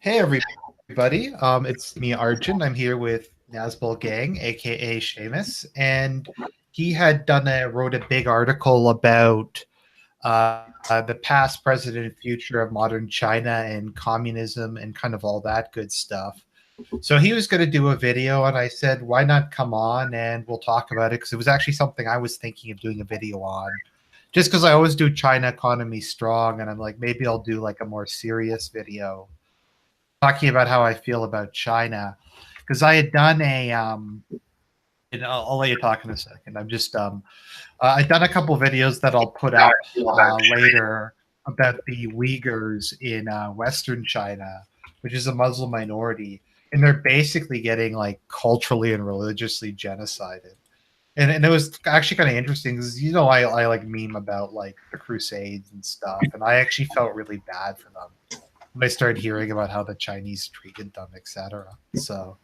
Hey everybody, it's me Argent. I'm here with Nazbol Gang, aka Seamus, and he had wrote a big article about the past, present, and future of modern China and communism and kind of all that good stuff. So he was going to do a video, and I said, "Why not come on and we'll talk about it?" Because it was actually something I was thinking of doing a video on. Just because I always do China economy strong, and I'm like, maybe I'll do like a more serious video talking about how I feel about China, because I had done and I'll let you talk in a second. I've done a couple videos that I'll put out later about the Uighurs in Western China, which is a Muslim minority, and they're basically getting like culturally and religiously genocided. And it was actually kind of interesting because I like meme about like the Crusades and stuff, and I actually felt really bad for them when I started hearing about how the Chinese treated them, etc. So,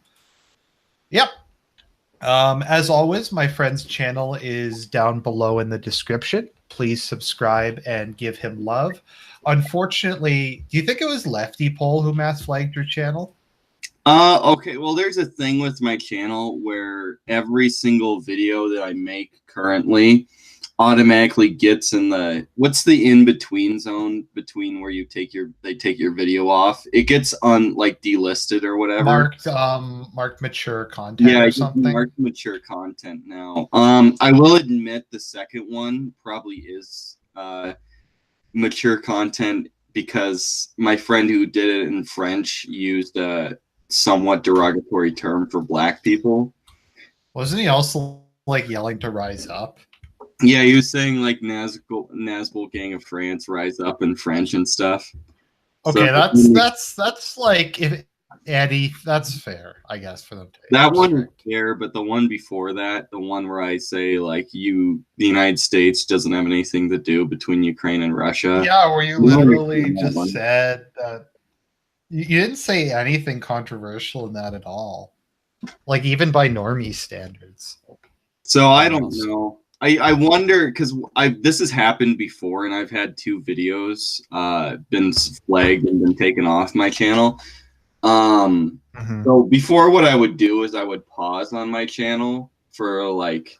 yep. As always, my friend's channel is down below in the description. Please subscribe and give him love. Unfortunately, do you think it was Lefty Pole who mass flagged your channel? Okay, well, there's a thing with my channel where every single video that I make currently automatically gets in the what's the in-between zone between where they take your video off. It gets on like delisted or whatever. Marked mature content or something. Marked mature content now. I will admit the second one probably is mature content because my friend who did it in French used a somewhat derogatory term for black people. Wasn't he also like yelling to rise up? Yeah, he was saying like Nazbol Gang of France, rise up in French and stuff. Okay, so, that's like if Eddie, that's fair, I guess, for them to. That one is fair, but the one before that, the one where I say like the United States doesn't have anything to do between Ukraine and Russia. Yeah, where you literally just said that you didn't say anything controversial in that at all. Like even by normie standards. So I don't know. I wonder because this has happened before, and I've had 2 videos been flagged and been taken off my channel. So before, what I would do is I would pause on my channel for like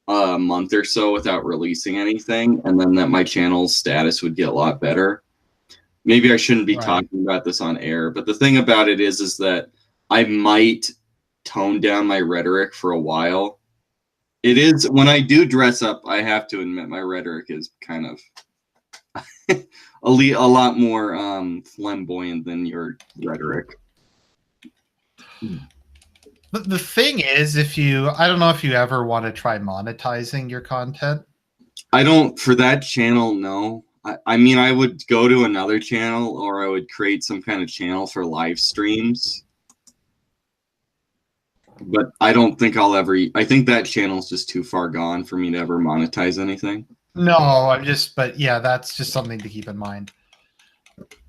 a month or so without releasing anything, and then my channel's status would get a lot better. Maybe I shouldn't be talking about this on air, but the thing about it is that I might tone down my rhetoric for a while. It is when I do dress up, I have to admit my rhetoric is kind of a lot more flamboyant than your rhetoric. The thing is, I don't know if you ever want to try monetizing your content. I don't, for that channel, no. I mean, I would go to another channel, or I would create some kind of channel for live streams. But I don't think I think that channel's just too far gone for me to ever monetize anything. No, but yeah, that's just something to keep in mind.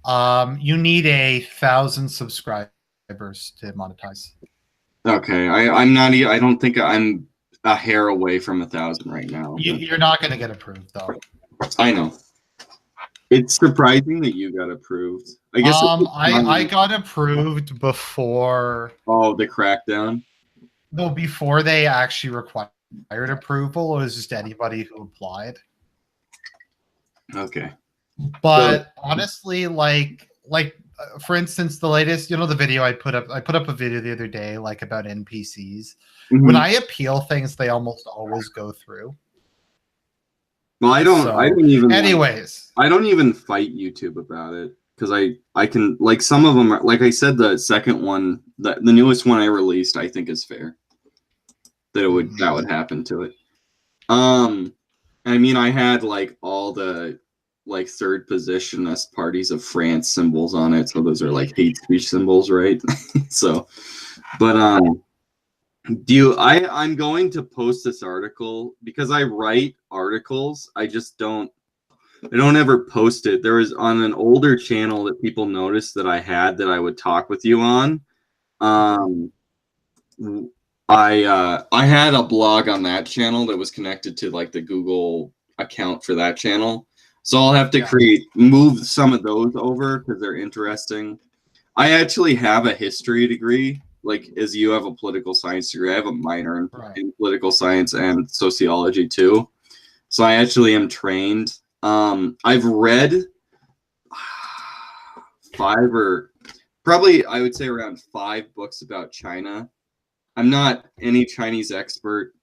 You need 1,000 subscribers to monetize. Okay, I don't think I'm a hair away from 1,000 right now. You're not going to get approved, though. I know. It's surprising that you got approved. I guess I got approved before. Oh, the crackdown. No, before they actually required approval, it was just anybody who applied. Okay. But honestly, like for instance, the latest, the video I put up a video the other day, like about NPCs. When I appeal things, they almost always go through. Well, I don't even. Anyways, I don't even fight YouTube about it because I can, like, some of them are, like I said, the second one, the newest one I released, I think is fair. That would happen to it. I mean, I had like all the like third positionist parties of France symbols on it, so those are like hate speech symbols, right? So, but I'm going to post this article because I write articles. I don't ever post it. There was on an older channel that people noticed that I had that I would talk with you on. I had a blog on that channel that was connected to like the Google account for that channel. So I'll have to move some of those over because they're interesting. I actually have a history degree, like as you have a political science degree. I have a minor in political science and sociology too. So I actually am trained. I've read I would say around 5 books about China. I'm not any Chinese expert.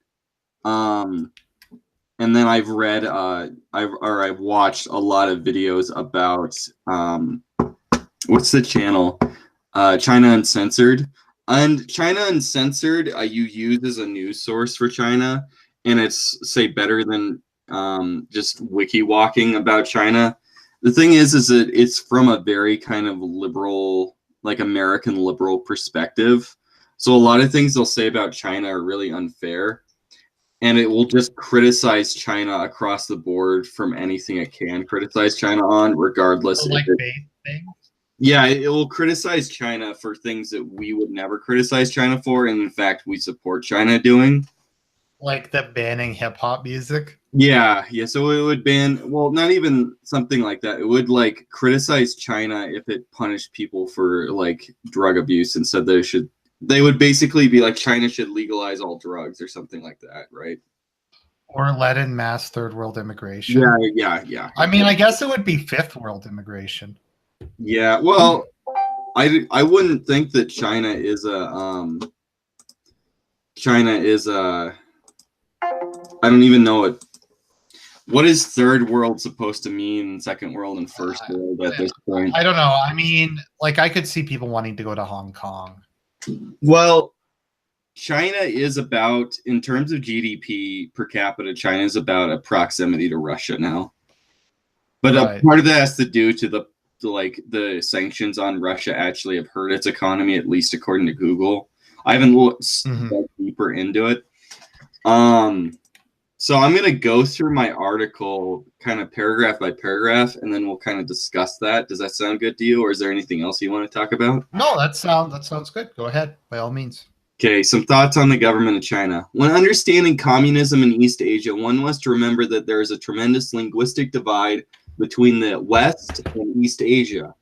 And then I've read, I've watched a lot of videos about, what's the channel? China Uncensored. And China Uncensored, you use as a news source for China, and it's, say, better than just wiki walking about China. The thing is that it's from a very kind of liberal, like American liberal perspective. So a lot of things they'll say about China are really unfair, and it will just criticize China across the board from anything it can criticize China on, regardless. So, like base things? Yeah, it will criticize China for things that we would never criticize China for, and in fact, we support China doing. Like the banning hip-hop music? Yeah, so it would ban, well, not even something like that. It would, like, criticize China if it punished people for, like, drug abuse and said they would basically be like, China should legalize all drugs or something like that, right? Or let in mass third world immigration. Yeah. I mean, I guess it would be fifth world immigration. Yeah, well, I wouldn't think that China is I don't even know what is third world supposed to mean, second world and first world at this point? I don't know. I mean, like, I could see people wanting to go to Hong Kong. Well, China is about, in terms of GDP per capita, China is about a proximity to Russia now. But a part of that has to do to the sanctions on Russia actually have hurt its economy, at least according to Google. I haven't looked deeper into it. So I'm going to go through my article kind of paragraph by paragraph, and then we'll kind of discuss that. Does that sound good to you, or is there anything else you want to talk about? No, that sounds good. Go ahead, by all means. Okay, some thoughts on the government of China. When understanding communism in East Asia, one must remember that there is a tremendous linguistic divide between the West and East Asia.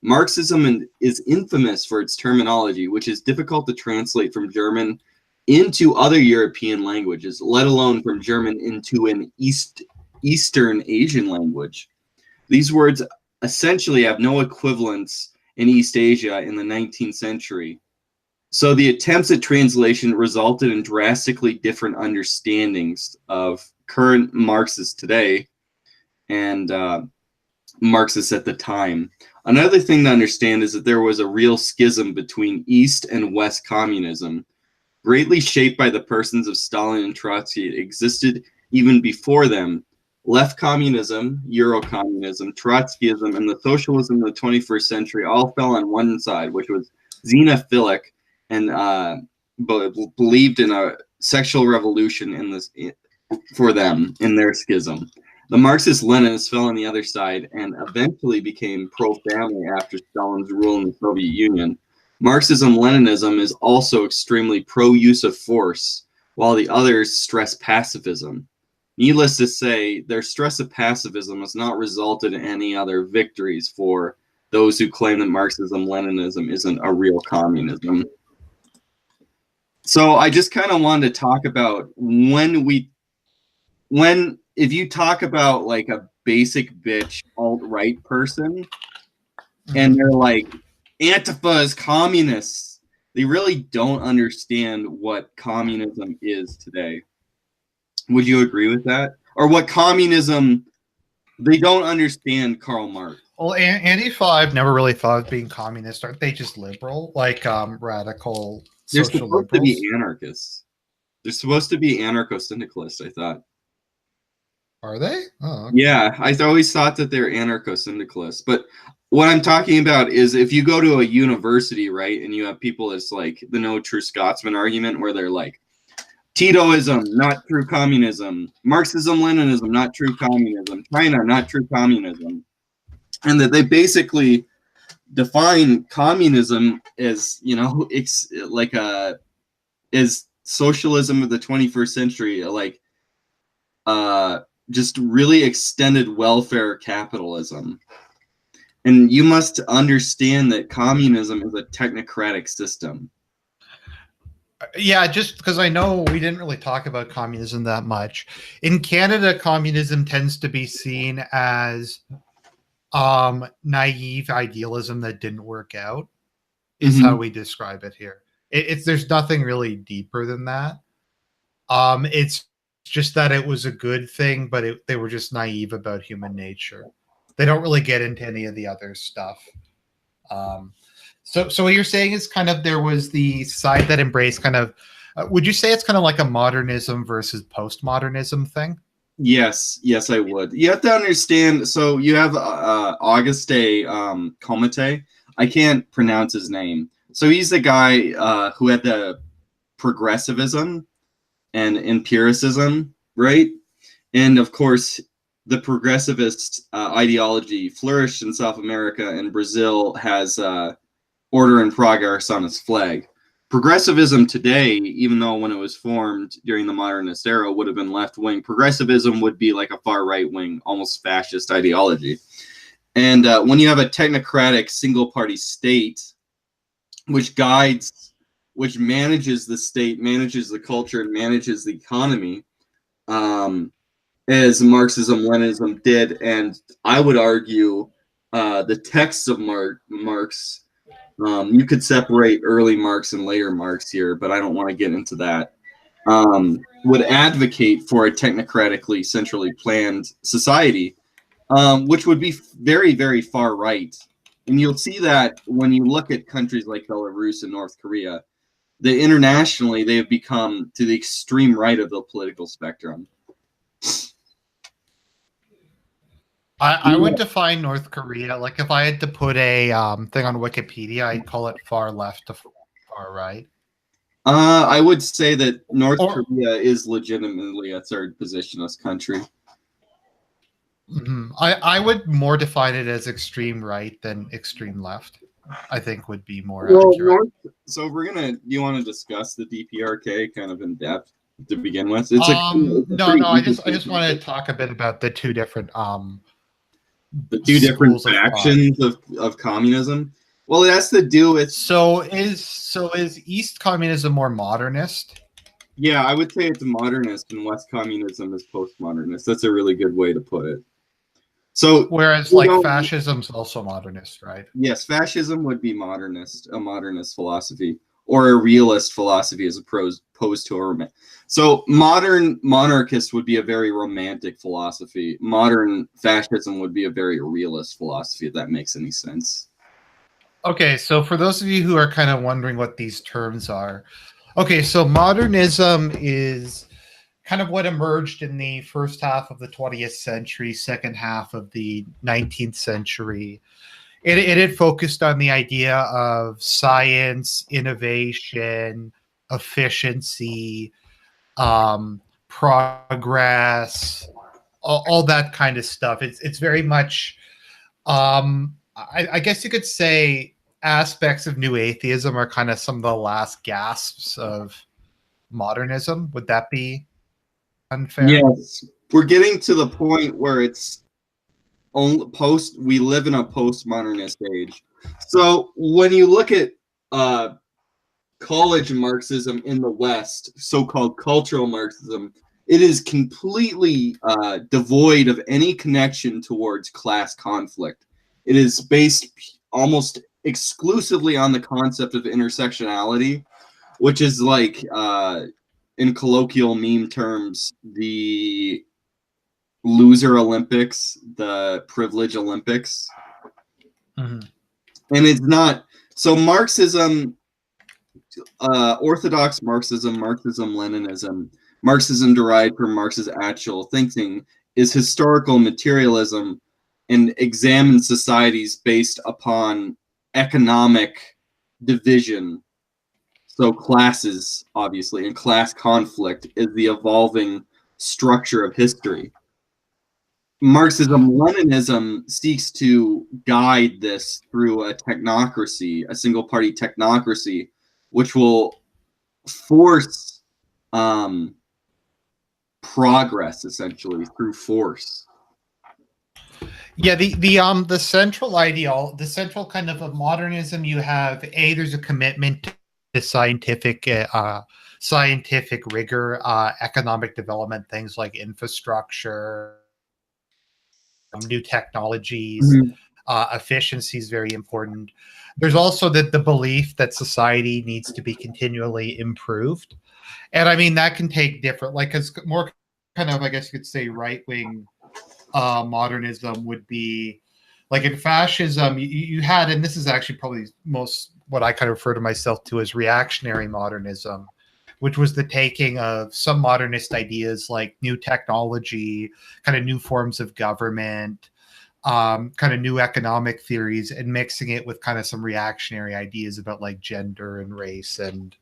Marxism is infamous for its terminology, which is difficult to translate from German into other European languages, let alone from German into an Eastern Asian language. These words essentially have no equivalents in East Asia in the 19th century. So the attempts at translation resulted in drastically different understandings of current Marxists today and Marxists at the time. Another thing to understand is that there was a real schism between East and West communism. Greatly shaped by the persons of Stalin and Trotsky, it existed even before them. Left communism, Eurocommunism, Trotskyism, and the socialism of the 21st century all fell on one side, which was xenophilic and believed in a sexual revolution for them in their schism. The Marxist-Leninists fell on the other side and eventually became pro-family after Stalin's rule in the Soviet Union. Marxism-Leninism is also extremely pro-use of force, while the others stress pacifism. Needless to say, their stress of pacifism has not resulted in any other victories for those who claim that Marxism-Leninism isn't a real communism. So I just kind of wanted to talk about if you talk about like a basic bitch alt-right person, and they're like, Antifa is communists, they really don't understand what communism is today. Would you agree with that? Or what communism, they don't understand Karl Marx. Well, Antifa, I've never really thought of being communist. Aren't they just liberal? Like radical They're social supposed liberals? to be anarchists. They're supposed to be anarcho-syndicalists, I thought. Are they? Oh, okay. Yeah, I always thought that they're anarcho-syndicalists. But what I'm talking about is if you go to a university, right, and you have people that's like the no true Scotsman argument where they're like, Titoism, not true communism. Marxism-Leninism, not true communism. China, not true communism. And that they basically define communism as, you know, it's like as socialism of the 21st century, like just really extended welfare capitalism. And you must understand that communism is a technocratic system. Yeah, just because I know we didn't really talk about communism that much. In Canada, communism tends to be seen as naive idealism that didn't work out, is how we describe it here. It's there's nothing really deeper than that. It's just that it was a good thing, but they were just naive about human nature. They don't really get into any of the other stuff. Um, so what you're saying is kind of there was the side that embraced kind of. Would you say it's kind of like a modernism versus postmodernism thing? Yes, yes, I would. You have to understand. So you have Auguste Comte. I can't pronounce his name. So he's the guy who had the progressivism and empiricism, right? And of course, the progressivist ideology flourished in South America, and Brazil has order and progress on its flag. Progressivism today, even though when it was formed during the modernist era would have been left-wing, progressivism would be like a far right-wing, almost fascist ideology. And when you have a technocratic single-party state, which guides, which manages the state, manages the culture, and manages the economy, as Marxism, Leninism did, and I would argue the texts of Marx. You could separate early Marx and later Marx here, but I don't want to get into that. Would advocate for a technocratically centrally planned society, which would be very, very far right. And you'll see that when you look at countries like Belarus and North Korea, internationally they have become to the extreme right of the political spectrum. I would define North Korea, like if I had to put a thing on Wikipedia, I'd call it far left to far right. I would say that North Korea is legitimately a third positionist country. I would more define it as extreme right than extreme left. I think would be more accurate. So we're gonna. Do you want to discuss the DPRK kind of in depth to begin with? No. I just want to talk a bit about the two different the two different factions of communism. Well, it has to do with. So is East communism more modernist? Yeah, I would say it's modernist, and West communism is postmodernist. That's a really good way to put it. So, whereas like fascism's also modernist, right? Yes, fascism would be modernist, a modernist philosophy, or a realist philosophy as opposed to a romantic. So modern monarchist would be a very romantic philosophy. Modern fascism would be a very realist philosophy, if that makes any sense. Okay, so for those of you who are kind of wondering what these terms are, okay, so modernism is kind of what emerged in the first half of the 20th century, second half of the 19th century. It had focused on the idea of science, innovation, efficiency, progress, all that kind of stuff. It's very much, I guess you could say, aspects of new atheism are kind of some of the last gasps of modernism. Would that be unfair? Yes, we're getting to the point where it's we live in a postmodernist age. So when you look at college Marxism in the West, so-called cultural Marxism, it is completely devoid of any connection towards class conflict. It is based almost exclusively on the concept of intersectionality, which is like, in colloquial meme terms, the loser Olympics, the privilege Olympics. And it's not, so Marxism, orthodox Marxism, Marxism-Leninism, Marxism derived from Marx's actual thinking, is historical materialism and examines societies based upon economic division. So classes, obviously, and class conflict is the evolving structure of history. Marxism-Leninism seeks to guide this through a technocracy, a single-party technocracy, which will force progress, essentially, through force. Yeah, the central the central kind of modernism, you have there's a commitment to scientific rigor, economic development, things like infrastructure, new technologies, Mhm. efficiency is very important. There's also the belief that society needs to be continually improved, and I mean that can take different, like, it's more kind of, I guess you could say, right wing modernism would be like in fascism. You had, and this is actually probably most what I kind of refer to myself to as reactionary modernism, which was the taking of some modernist ideas like new technology, kind of new forms of government, kind of new economic theories, and mixing it with kind of some reactionary ideas about like gender and race and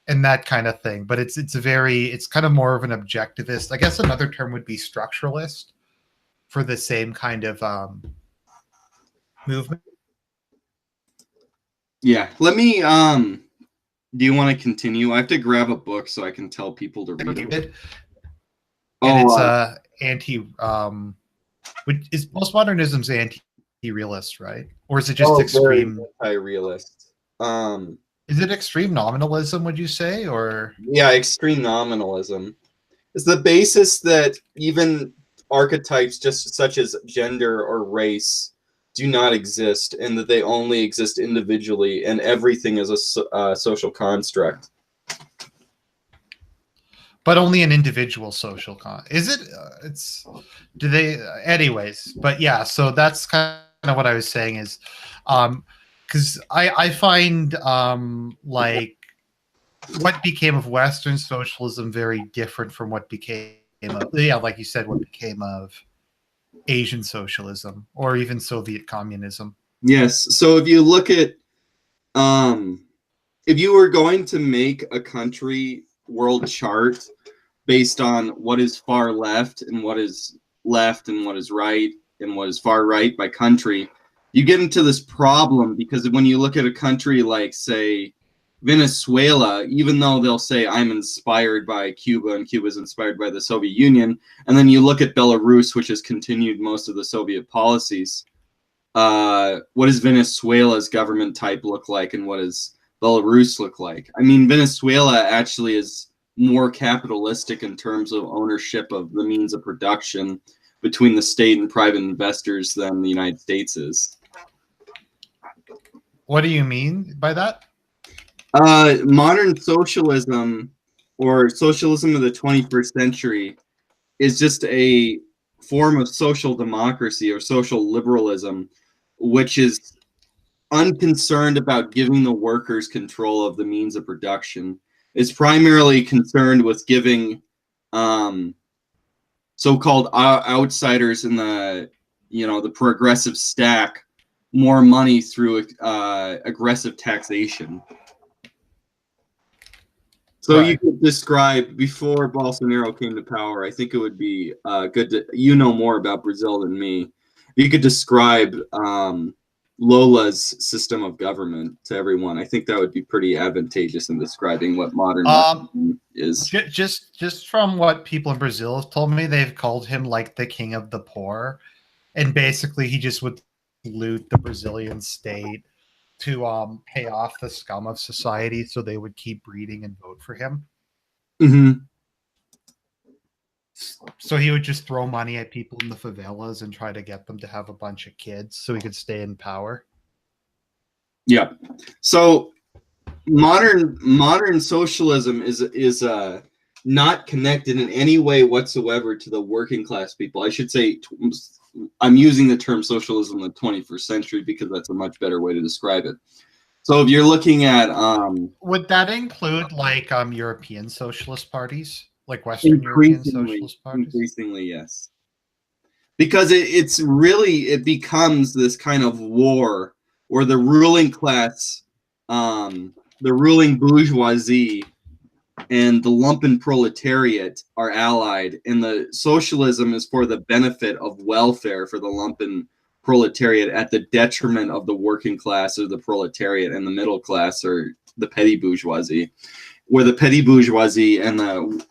that kind of thing. But it's kind of more of an objectivist. I guess another term would be structuralist for the same kind of movement. Yeah. Let me. Do you want to continue? I have to grab a book so I can tell people to read it. And it's Oh, anti. Is postmodernism's anti-realist, right? Or is it just very extreme? anti-realist. Is it extreme nominalism? Would you say, or Yeah, extreme nominalism is the basis that even archetypes just such as gender or race do not exist, and that they only exist individually, and everything is a social construct. but only an individual social is it? It's do they? Anyways, but yeah. So that's kind of what I was saying is, because I find like what became of Western socialism very different from what became of, yeah, like you said, what became of Asian socialism or even Soviet communism. Yes. So if you look at, if you were going to make a country world chart based on what is far left and what is left and what is right and what is far right by country, you get into this problem because when you look at a country like, say, Venezuela, even though they'll say I'm inspired by Cuba and Cuba's inspired by the Soviet Union, and then you look at Belarus, which has continued most of the Soviet policies, what does Venezuela's government type look like and what does Belarus look like? I mean, Venezuela actually is more capitalistic in terms of ownership of the means of production between the state and private investors than the United States is. What do you mean by that? Modern socialism, or socialism of the 21st century, is just a form of social democracy or social liberalism, which is unconcerned about giving the workers control of the means of production. It's primarily concerned with giving so-called outsiders in the progressive stack more money through aggressive taxation. So Right. you could describe, before Bolsonaro came to power, I think it would be good to, you know more about Brazil than me. You could describe Lola's system of government to everyone. I think that would be pretty advantageous in describing what modern is. Just from what people in Brazil have told me, they've called him like the king of the poor, and basically he just would loot the Brazilian state to pay off the scum of society so they would keep breeding and vote for him. Mm-hmm. So he would just throw money at people in the favelas and try to get them to have a bunch of kids so he could stay in power. Yeah. So modern socialism is not connected in any way whatsoever to the working class people. I should say, I'm using the term socialism in the 21st century because that's a much better way to describe it. So if you're looking at would that include like European socialist parties, like Western European socialist parties? Increasingly, yes. Because it becomes this kind of war where the ruling class, the ruling bourgeoisie, and the lumpen proletariat are allied, and the socialism is for the benefit of welfare for the lumpen proletariat at the detriment of the working class or the proletariat and the middle class or the petty bourgeoisie. where the petty bourgeoisie and the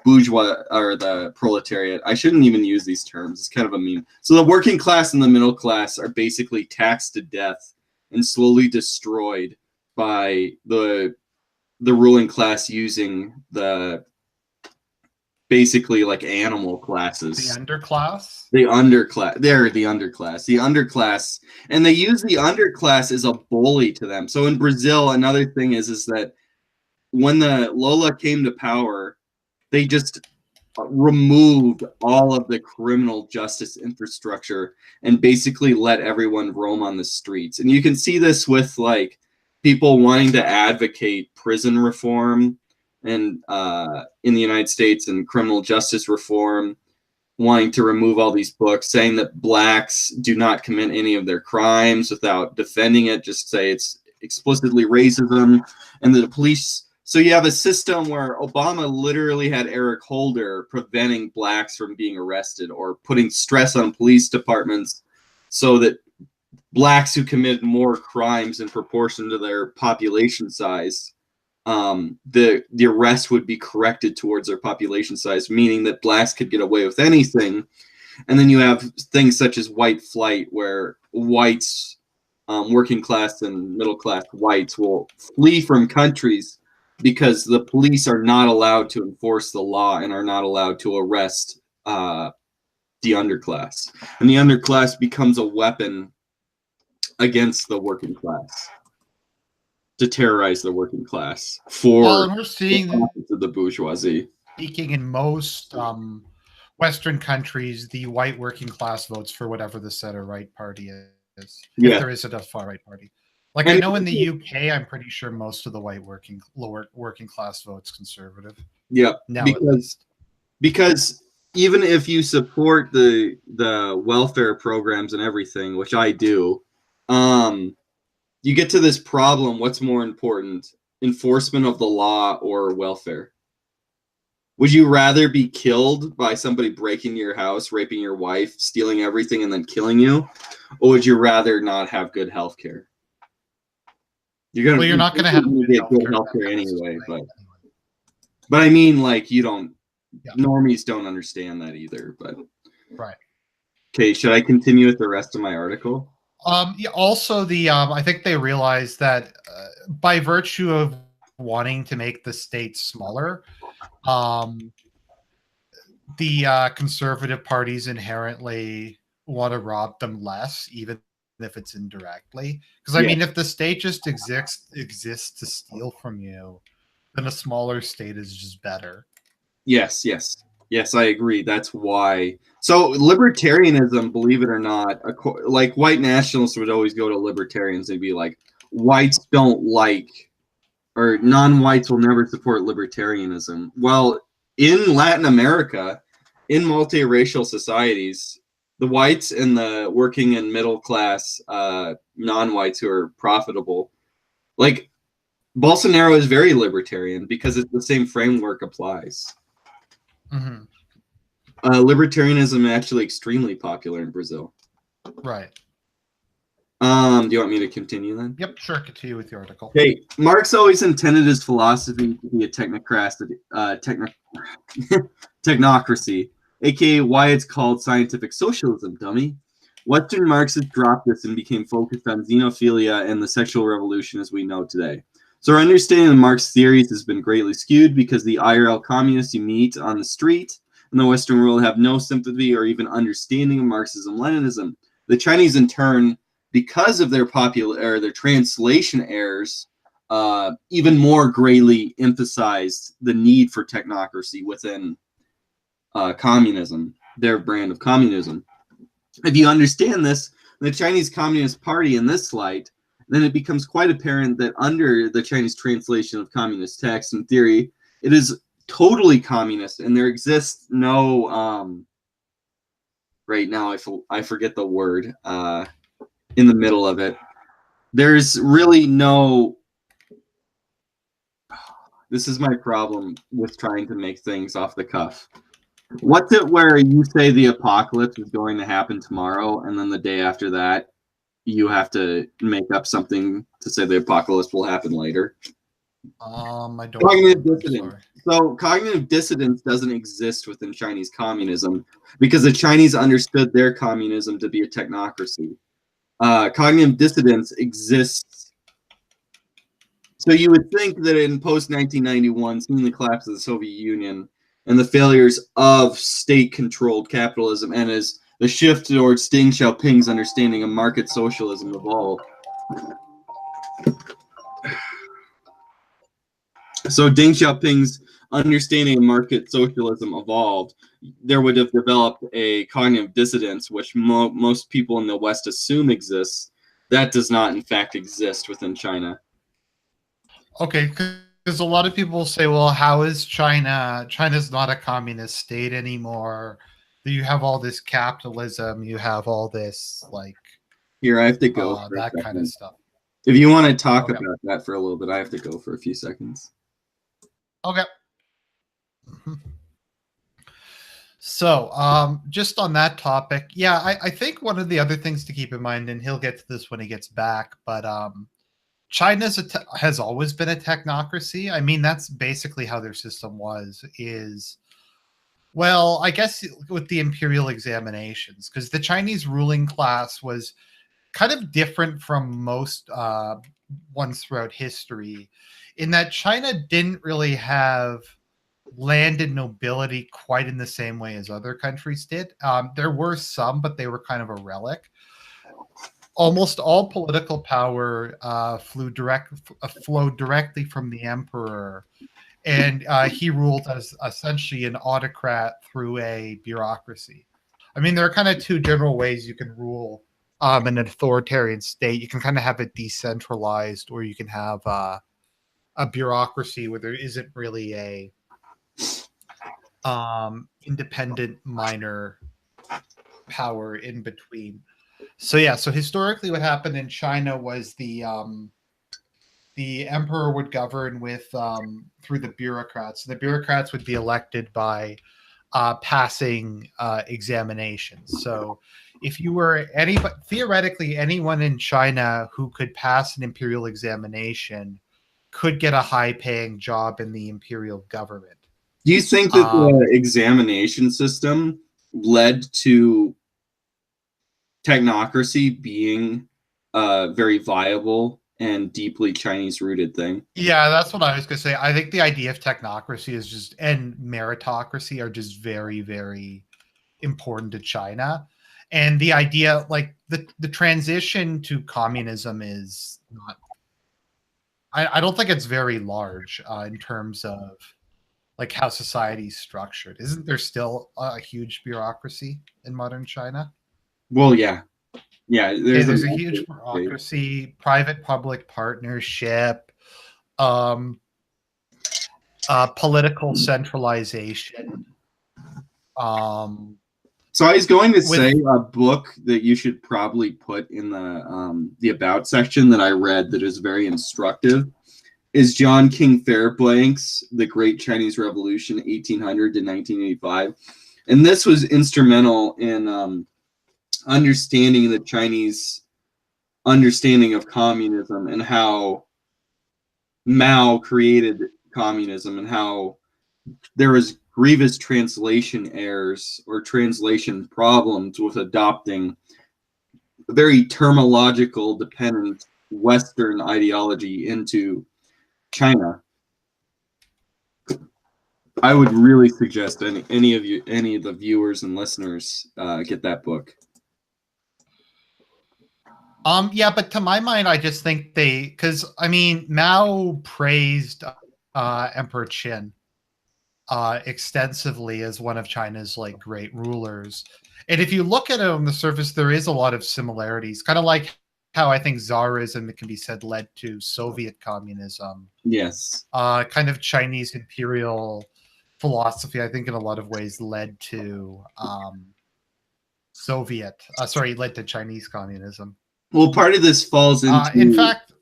bourgeois or the proletariat, I shouldn't even use these terms, it's kind of a meme. So the working class and the middle class are basically taxed to death and slowly destroyed by the ruling class using the basically like animal classes. The underclass? The underclass. They're the underclass. The underclass. And they use the underclass as a bully to them. So in Brazil, another thing is that when the Lula came to power, they just removed all of the criminal justice infrastructure and basically let everyone roam on the streets. And you can see this with like people wanting to advocate prison reform and in the United States and criminal justice reform, wanting to remove all these books, saying that blacks do not commit any of their crimes without defending it, just say it's explicitly racism, and the police. So you have a system where Obama literally had Eric Holder preventing blacks from being arrested or putting stress on police departments so that blacks who commit more crimes in proportion to their population size, the arrest would be corrected towards their population size, meaning that blacks could get away with anything. And then you have things such as white flight, where whites, working class and middle class whites, will flee from countries because the police are not allowed to enforce the law and are not allowed to arrest the underclass. And the underclass becomes a weapon against the working class, to terrorize the working class for and we're seeing the bourgeoisie. Speaking in most Western countries, the white working class votes for whatever the center-right party is, if there isn't a far-right party. Like, I know in the UK, I'm pretty sure most of the white lower working class votes conservative. Yeah, now because even if you support the welfare programs and everything, which I do, you get to this problem: what's more important, enforcement of the law or welfare? Would you rather be killed by somebody breaking your house, raping your wife, stealing everything, and then killing you, or would you rather not have good health care? You're not going to have good health care anyway, but I mean, like, you don't. Yeah. Normies don't understand that either, but right. Okay, should I continue with the rest of my article? Yeah, also, I think they realized that by virtue of wanting to make the state smaller, the conservative parties inherently want to rob them less, even if it's indirectly. Because I mean, if the state just exists to steal from you, then a smaller state is just better. Yes, I agree. That's why. So libertarianism, believe it or not, like white nationalists would always go to libertarians and be like, whites don't like, or non-whites will never support libertarianism. Well, in Latin America, in multiracial societies, the whites and the working and middle class non-whites who are profitable, like Bolsonaro is very libertarian because it's the same framework applies. Mm-hmm. Libertarianism is actually extremely popular in Brazil. Right. Do you want me to continue then? Yep, sure. Continue with your article. Okay. Marx always intended his philosophy to be a technocracy, aka why it's called scientific socialism, dummy. Western Marxists dropped this and became focused on xenophilia and the sexual revolution as we know today. So our understanding of Marx's theories has been greatly skewed because the IRL communists you meet on the street in the Western world have no sympathy or even understanding of Marxism-Leninism. The Chinese, in turn, because of their their translation errors, even more greatly emphasized the need for technocracy within communism, their brand of communism. If you understand this, the Chinese Communist Party in this light, then it becomes quite apparent that under the Chinese translation of communist text and theory, it is totally communist, and there exists no right now I forget the word in the middle of it. There's really no. This is my problem with trying to make things off the cuff. What's it where you say the apocalypse is going to happen tomorrow, and then the day after that, you have to make up something to say the apocalypse will happen later? I don't Cognitive remember, dissidence. sorry. So cognitive dissidence doesn't exist within Chinese communism because the Chinese understood their communism to be a technocracy. Cognitive dissidence exists. So you would think that in post-1991, seeing the collapse of the Soviet Union and the failures of state-controlled capitalism and as the shift towards Deng Xiaoping's understanding of market socialism evolved. So Deng Xiaoping's understanding of market socialism evolved, there would have developed a cognitive dissonance, which most people in the West assume exists. That does not, in fact, exist within China. Okay, because a lot of people say, well, how is China? China's not a communist state anymore. You have all this capitalism. You have all this, like, Here, I have to go for that a kind of second. stuff. If you want to talk Okay. about that for a little bit, I have to go for a few seconds. Okay. So, just on that topic, yeah, I think one of the other things to keep in mind, and he'll get to this when he gets back, but China's has always been a technocracy. I mean, that's basically how their system was. Well, I guess with the imperial examinations, because the Chinese ruling class was kind of different from most ones throughout history, in that China didn't really have landed nobility quite in the same way as other countries did. There were some, but they were kind of a relic. Almost all political power flowed directly from the emperor, and he ruled as essentially an autocrat through a bureaucracy. I mean, there are kind of two general ways you can rule an authoritarian state. You can kind of have it decentralized, or you can have a bureaucracy where there isn't really a independent minor power in between. So yeah, so historically what happened in China was the emperor would govern with through the bureaucrats. The bureaucrats would be elected by passing examinations. So if you were theoretically anyone in China who could pass an imperial examination could get a high paying job in the imperial government. Do you think that the examination system led to technocracy being a very viable and deeply Chinese rooted thing? Yeah, that's what I was going to say. I think the idea of technocracy is just, and meritocracy are just very, very important to China. And the idea, like the transition to communism is not, I don't think it's very large in terms of like how society is structured. Isn't there still a huge bureaucracy in modern China? Well, yeah. Yeah, there's a huge bureaucracy, private-public partnership, political centralization. So I was going to say a book that you should probably put in the about section that I read that is very instructive is John King Fairbank's The Great Chinese Revolution, 1800 to 1985. And this was instrumental in understanding the Chinese understanding of communism and how Mao created communism and how there was grievous translation errors or translation problems with adopting very terminological dependent Western ideology into China. I would really suggest any of the viewers and listeners get that book. Yeah, but to my mind, I just think because I mean, Mao praised Emperor Qin extensively as one of China's like great rulers. And if you look at it on the surface, there is a lot of similarities, kind of like how I think Tsarism, it can be said, led to Soviet communism. Yes. Kind of Chinese imperial philosophy, I think in a lot of ways led to led to Chinese communism. Well, part of this falls into, in fact,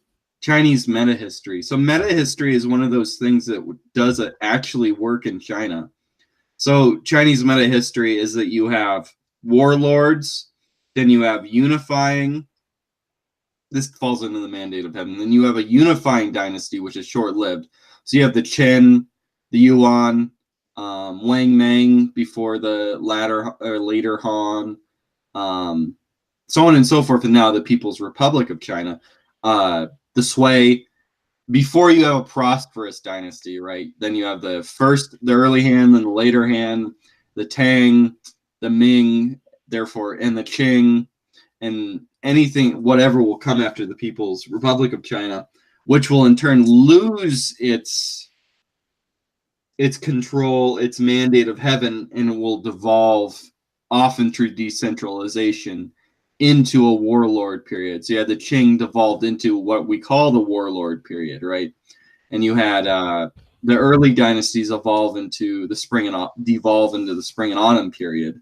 Chinese meta history. So meta history is one of those things that does actually work in China. So Chinese meta history is that you have warlords, then you have unifying this falls into the mandate of heaven. Then you have a unifying dynasty, which is short-lived. So you have the Qin, the Yuan, Wang Mang before the later Han, so on and so forth, and now the People's Republic of China, the Sui. Before you have a prosperous dynasty, right? Then you have the early Han, then the later Han, the Tang, the Ming, therefore, and the Qing, and whatever will come after the People's Republic of China, which will in turn lose its control, its mandate of heaven, and it will devolve, often through decentralization, into a warlord period. So you had the Qing devolved into what we call the warlord period, right? And you had the early dynasties devolve into the spring and autumn period.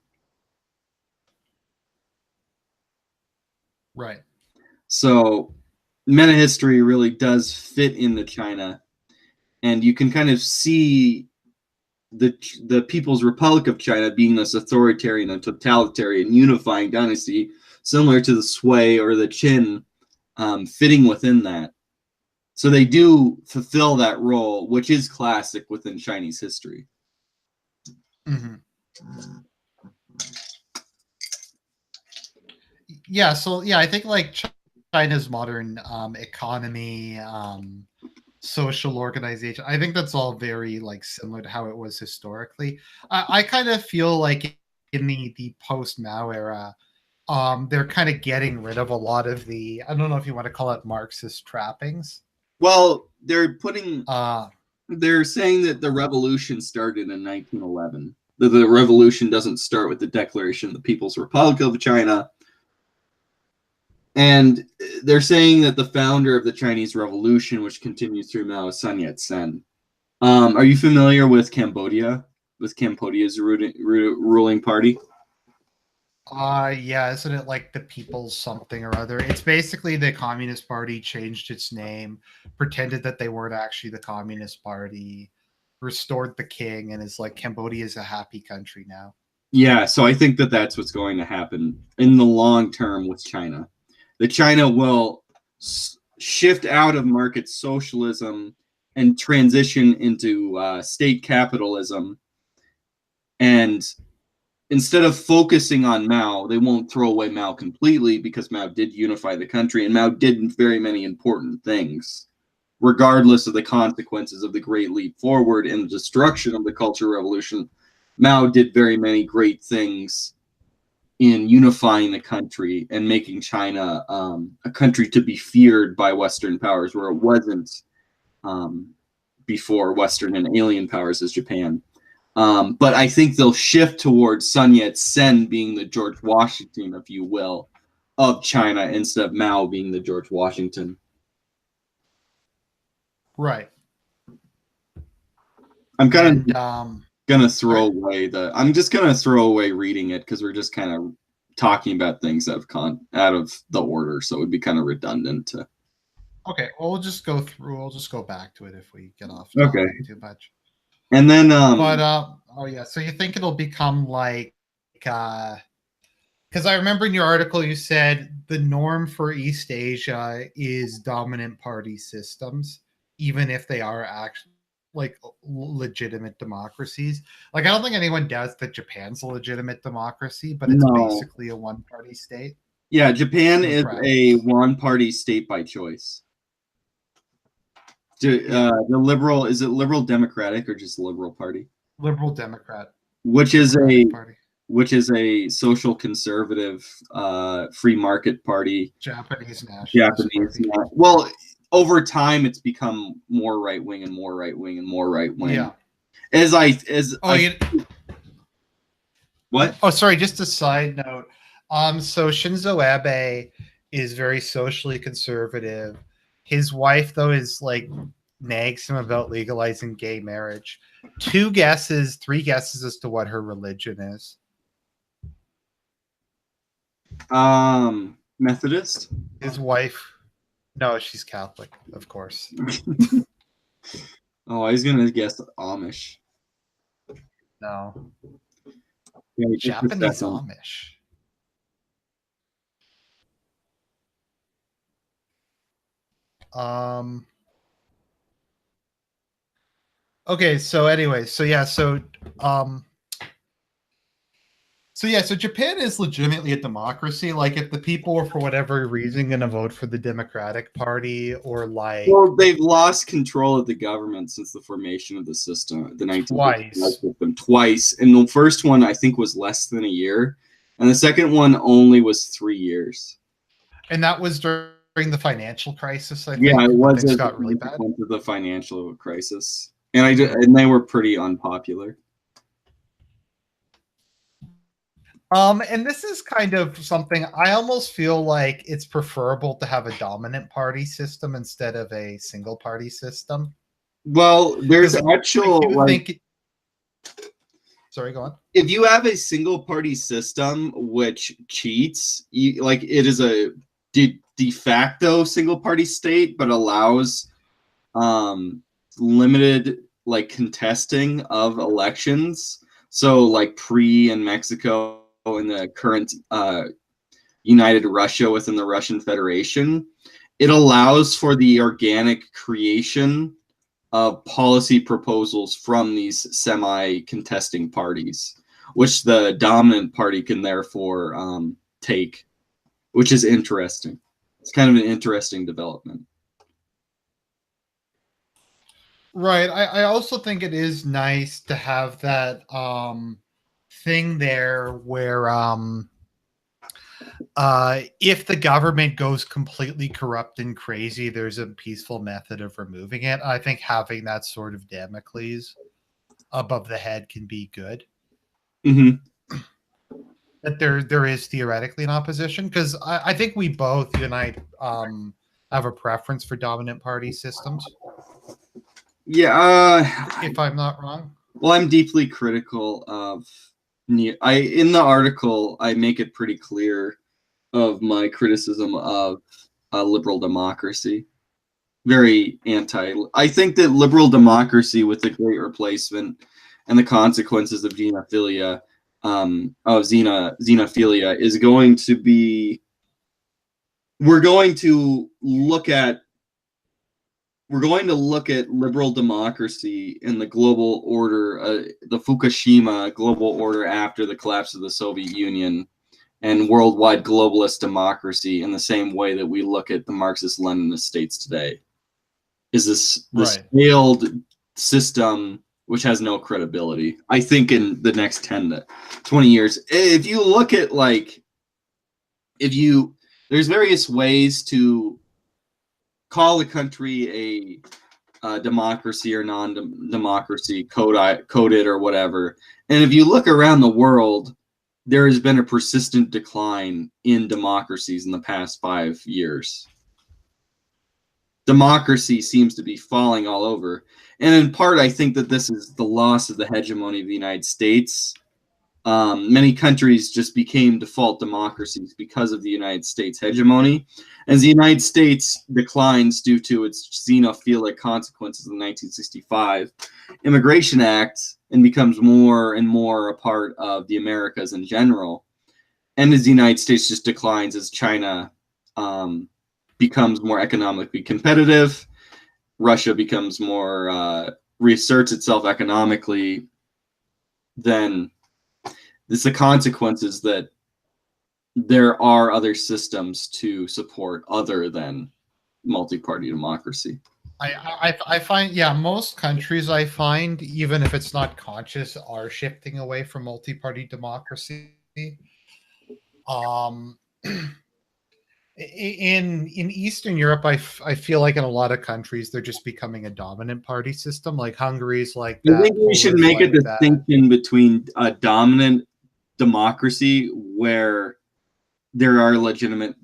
Right. So meta history really does fit into China, and you can kind of see the People's Republic of China being this authoritarian and totalitarian unifying dynasty, similar to the Sui or the Qin, fitting within that. So they do fulfill that role, which is classic within Chinese history. Mm-hmm. Yeah, so I think like China's modern economy, social organization, I think that's all very like similar to how it was historically. I kind of feel like in the post-Mao era, they're kind of getting rid of a lot of the, I don't know if you want to call it Marxist trappings. Well, they're saying that the revolution started in 1911. That the revolution doesn't start with the Declaration of the People's Republic of China. And they're saying that the founder of the Chinese Revolution, which continues through Mao, is Sun Yat-sen. Are you familiar with Cambodia? With Cambodia's ruling party? Yeah, isn't it like the People's something or other? It's basically the Communist Party changed its name, pretended that they weren't actually the Communist Party, restored the king, and is like Cambodia is a happy country now. Yeah, so I think that that's what's going to happen in the long term with China. That China will shift out of market socialism and transition into state capitalism. And instead of focusing on Mao, they won't throw away Mao completely, because Mao did unify the country, and Mao did very many important things, regardless of the consequences of the Great Leap Forward and the destruction of the Cultural Revolution. Mao did very many great things in unifying the country and making China a country to be feared by Western powers, where it wasn't before Western and alien powers as Japan. But I think they'll shift towards Sun Yat-sen being the George Washington, if you will, of China, instead of Mao being the George Washington. Right. I'm kind of gonna throw away I'm just gonna throw away reading it, because we're just kind of talking about things that have gone out of the order, so it would be kind of redundant to. Okay, well, we'll just go back to it if we get off too much. And then so you think it'll become like because I remember in your article you said the norm for East Asia is dominant party systems, even if they are actually like legitimate democracies. Like, I don't think anyone doubts that Japan's a legitimate democracy, but it's basically a one-party state. Yeah, Japan is a one-party state by choice. The liberal, is it liberal democratic or just liberal party? Liberal Democrat. Which is a social conservative free market party. Japanese nationalist party. Well, over time it's become more right wing and more right wing and more right wing. Yeah. What? Oh, sorry, just a side note. So Shinzo Abe is very socially conservative. His wife, though, is like nags him about legalizing gay marriage. 3 guesses as to what her religion is. Methodist? His wife. No, she's Catholic, of course. Oh, I was gonna guess Amish. No. Yeah, Japanese Amish. Okay, so anyway, so Japan is legitimately a democracy. Like, if the people were for whatever reason going to vote for the Democratic Party, or like, well, they've lost control of the government since the formation of the system, the 1955 system, twice. And the first one, I think, was less than a year, and the second one only was 3 years. And that was during the financial crisis, I think. Yeah, it was things got really bad. Of the financial crisis, and they were pretty unpopular. And this is kind of something I almost feel like it's preferable to have a dominant party system instead of a single party system. Well, there's actual sorry, go on. If you have a single party system which cheats, it is a de facto single party state, but allows limited contesting of elections. So like in Mexico, in the current united Russia within the Russian Federation, it allows for the organic creation of policy proposals from these semi-contesting parties, which the dominant party can therefore take, which is interesting. It's kind of an interesting development. Right. I also think it is nice to have that thing there where if the government goes completely corrupt and crazy, there's a peaceful method of removing it. I think having that sort of Damocles above the head can be good. Mm-hmm. That there is theoretically an opposition, because I think we both, you and I, have a preference for dominant party systems. Yeah, if I'm not wrong. Well, I'm deeply critical of. In the article, I make it pretty clear of my criticism of liberal democracy. Very anti. I think that liberal democracy, with the Great Replacement and the consequences of xenophilia, is going to be. We're going to look at liberal democracy in the global order, the Fukushima global order after the collapse of the Soviet Union, and worldwide globalist democracy in the same way that we look at the Marxist-Leninist states today. Is this failed system which has no credibility? I think in the next 10 to 20 years, if you look at there's various ways to call a country a democracy or non-democracy, coded or whatever. And if you look around the world, there has been a persistent decline in democracies in the past 5 years. Democracy seems to be falling all over. And in part, I think that this is the loss of the hegemony of the United States. Many countries just became default democracies because of the United States hegemony. As the United States declines due to its xenophilic consequences of the 1965 Immigration Act and becomes more and more a part of the Americas in general, and as the United States just declines as China becomes more economically competitive, Russia becomes more reasserts itself economically, then it's the consequences that there are other systems to support other than multi-party democracy. I find, most countries, I find, even if it's not conscious, are shifting away from multi-party democracy. In Eastern Europe, I feel like in a lot of countries they're just becoming a dominant party system. Like Hungary's like that. I think we should make a distinction between a dominant democracy where there are legitimate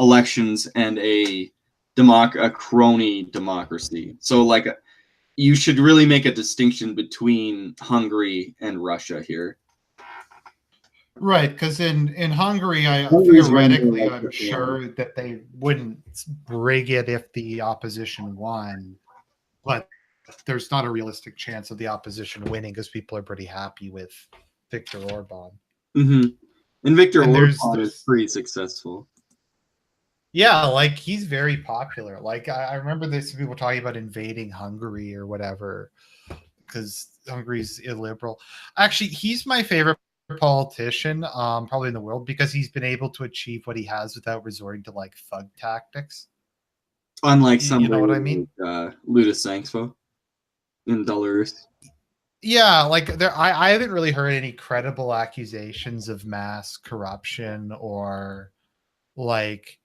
elections and a crony democracy. So you should really make a distinction between Hungary and Russia here. Right, because in Hungary, theoretically, I'm sure that they wouldn't rig it if the opposition won, but there's not a realistic chance of the opposition winning because people are pretty happy with Viktor Orban. Mm-hmm. And Viktor Orban is pretty successful. Yeah, like he's very popular. Like I remember there's some people talking about invading Hungary or whatever because Hungary's illiberal. Actually, he's my favorite politician, probably in the world because he's been able to achieve what he has without resorting to like thug tactics. Unlike You know somebody what I mean? like Ludus in Belarus. Yeah, like I haven't really heard any credible accusations of mass corruption or like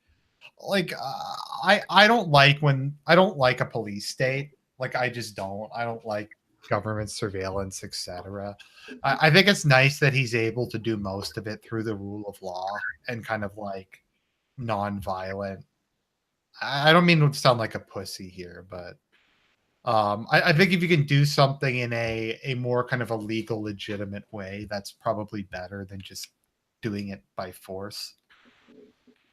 I don't like when I don't like a police state. Like I just don't. I don't like government surveillance, etc. I think it's nice that he's able to do most of it through the rule of law and kind of like non-violent. I don't mean to sound like a pussy here, but I think if you can do something in a more kind of a legal, legitimate way, that's probably better than just doing it by force.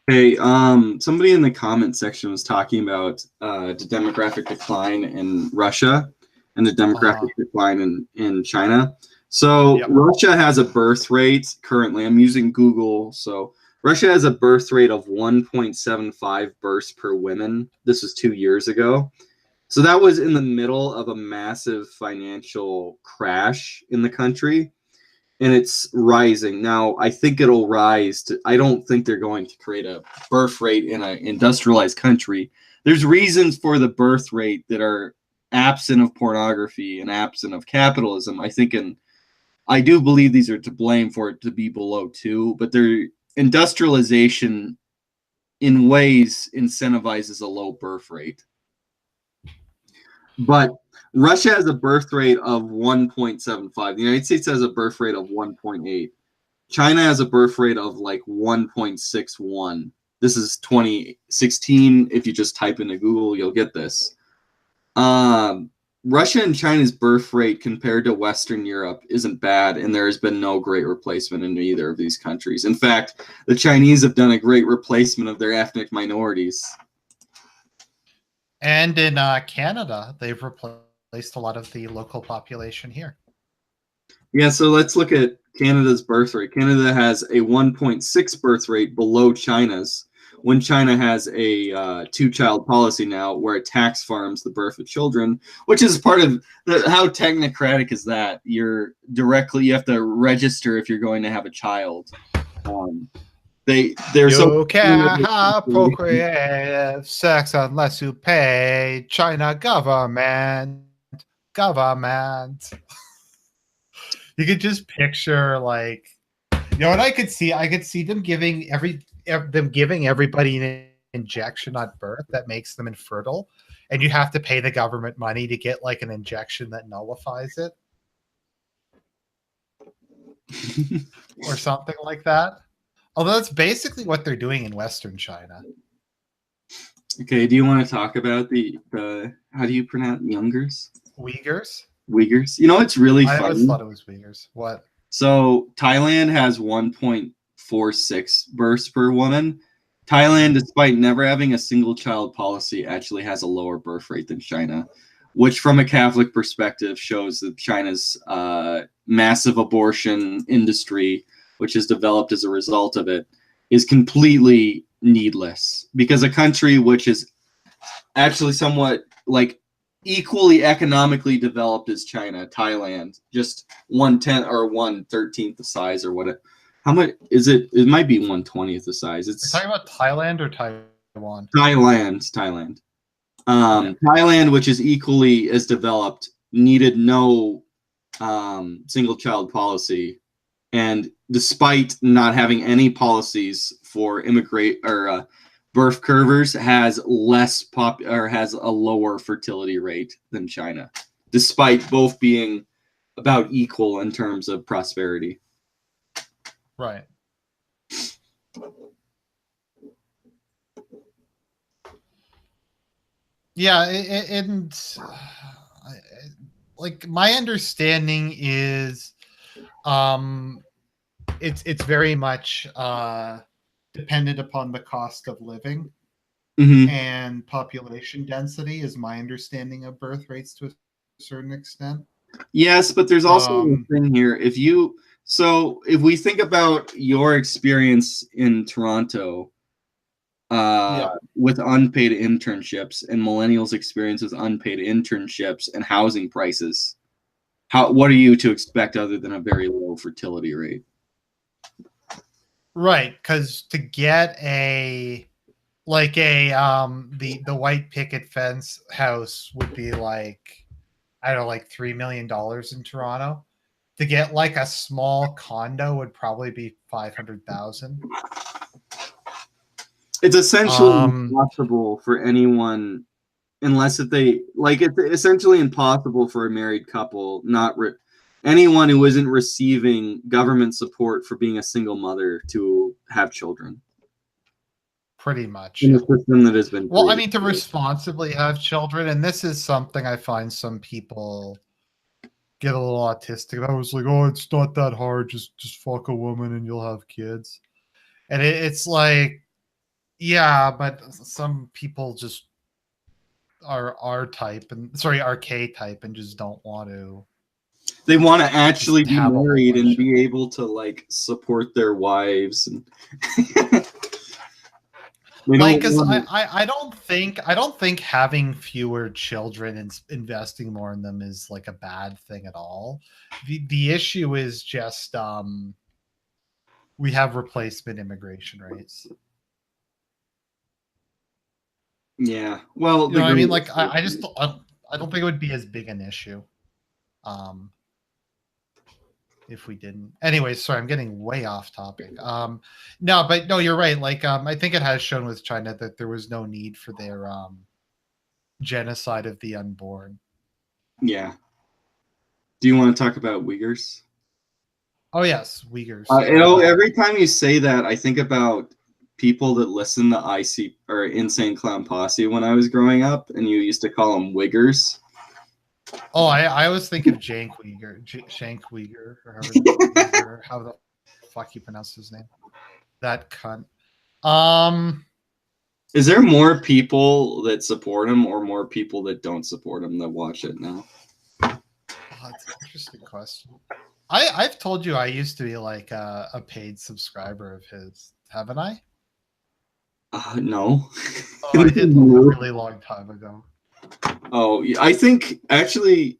Hey, somebody in the comment section was talking about the demographic decline in Russia and the demographic decline in China. So Yep. Russia has a birth rate currently. I'm using Google. So Russia has a birth rate of 1.75 births per woman. This was 2 years ago. So that was in the middle of a massive financial crash in the country. And it's rising. Now, I think it'll rise to, I don't think they're going to create a birth rate in an industrialized country. There's reasons for the birth rate that are absent of pornography and absent of capitalism. I do believe these are to blame for it to be below 2, but their industrialization in ways incentivizes a low birth rate. But Russia has a birth rate of 1.75. The United States has a birth rate of 1.8. China has a birth rate of like 1.61. This is 2016. If you just type into Google, you'll get this. Russia and China's birth rate compared to Western Europe isn't bad, and there has been no great replacement in either of these countries. In fact, the Chinese have done a great replacement of their ethnic minorities. And in Canada, they've replaced a lot of the local population here. Yeah, so let's look at Canada's birth rate. Canada has a 1.6 birth rate below China's, when China has a two-child policy now where it tax farms the birth of children, which is part of how technocratic is that? You have to register if you're going to have a child. You can't procreate sex unless you pay China government. You could just picture like, you know what I could see? I could see them giving everybody an injection at birth that makes them infertile, and you have to pay the government money to get like an injection that nullifies it, or something like that. Although that's basically what they're doing in Western China. Okay, do you want to talk about the how do you pronounce Uighurs? Uighurs. You know, it's really funny. I always thought it was Uighurs. What? So Thailand has 1.46 births per woman. Thailand, despite never having a single child policy, actually has a lower birth rate than China, which from a Catholic perspective shows that China's massive abortion industry, which has developed as a result of it, is completely needless, because a country which is actually somewhat like equally economically developed as China, Thailand, just 1/10 or 1/13 the size, or what? How much is it? It might be 1/20 the size. It's You're talking about Thailand or Taiwan? Thailand. Thailand, which is equally as developed, needed no single child policy, and despite not having any policies for birth curvers, has has a lower fertility rate than China, despite both being about equal in terms of prosperity. Right. Yeah, and like my understanding is, it's very much dependent upon the cost of living and population density, is my understanding of birth rates to a certain extent. Yes, but there's also a thing here. If we think about your experience in Toronto, with unpaid internships, and millennials' experience with unpaid internships and housing prices. What are you to expect other than a very low fertility rate? Right, because to get the white picket fence house would be like, I don't know, like $3 million in Toronto. To get like a small condo would probably be 500,000. It's essentially impossible for anyone, unless if they like. It's essentially impossible for a married couple, anyone who isn't receiving government support for being a single mother, to have children. Pretty much. In a system that has been well, I mean, to responsibly have children, and this is something I find some people get a little autistic about. It's like, oh, it's not that hard. Just fuck a woman and you'll have kids. And it's like, yeah, but some people just are K type and just don't want to. They want to actually be married and be able to like support their wives and like, because I don't think having fewer children and investing more in them is like a bad thing at all. The issue is just we have replacement immigration rates. Yeah, well, you know what I mean, like I don't think it would be as big an issue if we didn't. Anyways, sorry, I'm getting way off topic. No, you're right. Like, I think it has shown with China that there was no need for their genocide of the unborn. Yeah. Do you want to talk about Uighurs? Oh yes, Uighurs. Every time you say that, I think about people that listen to IC or Insane Clown Posse when I was growing up, and you used to call them Uighurs. Oh, I always think of Shank Uyghur, or how the fuck you pronounce his name. That cunt. Is there more people that support him or more people that don't support him that watch it now? Oh, that's an interesting question. I've told you I used to be like a paid subscriber of his, haven't I? No. Oh, I did a really long time ago. Oh, I think actually,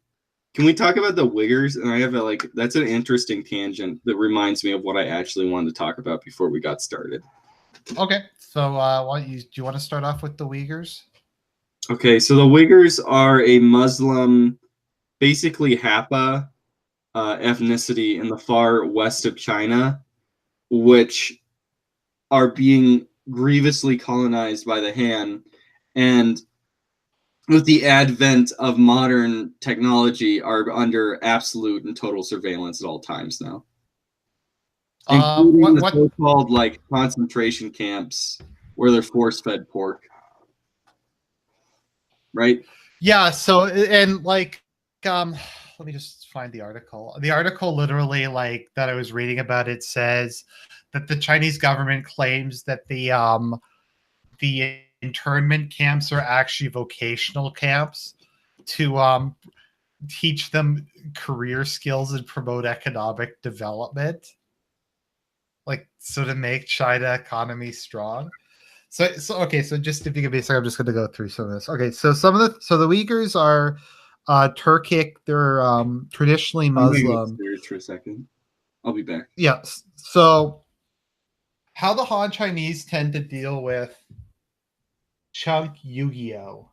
can we talk about the Uighurs? And I have that's an interesting tangent that reminds me of what I actually wanted to talk about before we got started. Okay, so do you want to start off with the Uighurs? Okay, so the Uighurs are a Muslim, basically Hapa ethnicity in the far west of China, which are being grievously colonized by the Han, and with the advent of modern technology, are under absolute and total surveillance at all times now. Including the so-called like concentration camps where they're force-fed pork. Right? Yeah, so, and like, let me just find the article. The article literally, like, that I was reading about, it says that the Chinese government claims that the internment camps are actually vocational camps to teach them career skills and promote economic development, like, so to make China economy strong. So okay, so just if you give me a second, I'm just going to go through some of this. Okay, so the Uighurs are Turkic. They're traditionally Muslim. I'm going to for a second. I'll be back. Yes. So how the Han Chinese tend to deal with Chunk Yu-Gi-Oh.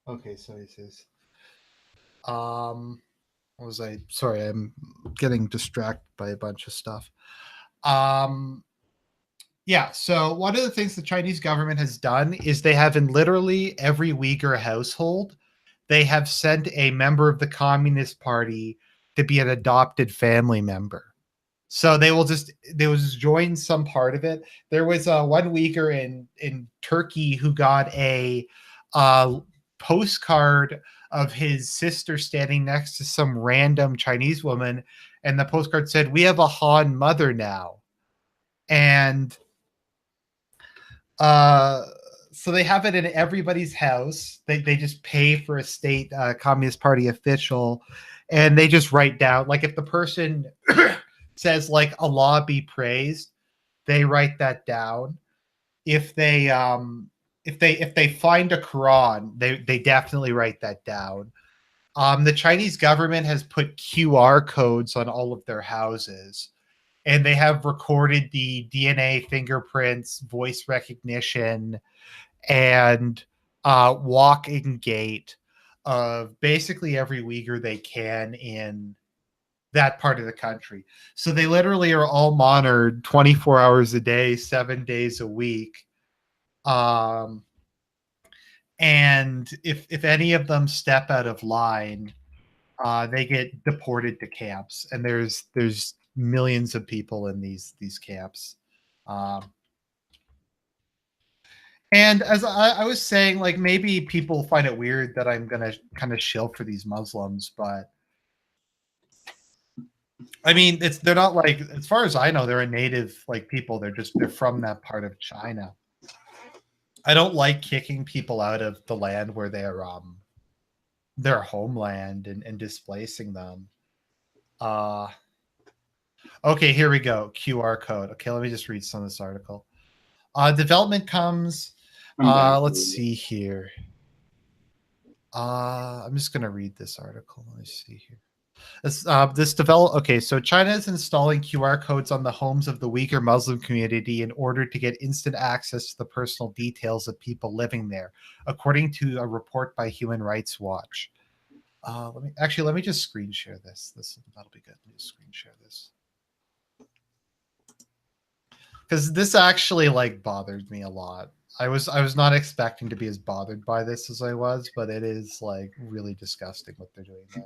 Okay, so he says, what was I? Sorry, I'm getting distracted by a bunch of stuff. Yeah, so one of the things the Chinese government has done is they have, in literally every Uyghur household, they have sent a member of the Communist Party to be an adopted family member. So they will just join some part of it. There was one Uyghur in Turkey who got a postcard of his sister standing next to some random Chinese woman, and the postcard said, "We have a Han mother now." And so they have it in everybody's house. They just pay for a state Communist Party official, and they just write down, like, if the person says like Allah be praised, they write that down. if they find a Quran, they definitely write that down. The Chinese government has put QR codes on all of their houses, and they have recorded the DNA, fingerprints, voice recognition, and walking gait of basically every Uyghur they can in that part of the country. So they literally are all monitored 24 hours a day, 7 days a week. And if any of them step out of line, they get deported to camps. And there's millions of people in these camps. And as I was saying, like, maybe people find it weird that I'm gonna kind of shill for these Muslims, but I mean, they're not, like, as far as I know, they're a native, like, people. They're from that part of China. I don't like kicking people out of the land where they're their homeland and displacing them. Okay, here we go. QR code. Okay, let me just read some of this article. Development comes. Let's see here. I'm just gonna read this article. Let me see here. Okay, so China is installing QR codes on the homes of the Uyghur Muslim community in order to get instant access to the personal details of people living there, according to a report by Human Rights Watch. Let me just screen share this. That'll be good. Let me just screen share this, because this actually, like, bothered me a lot. I was not expecting to be as bothered by this as I was, but it is, like, really disgusting what they're doing there.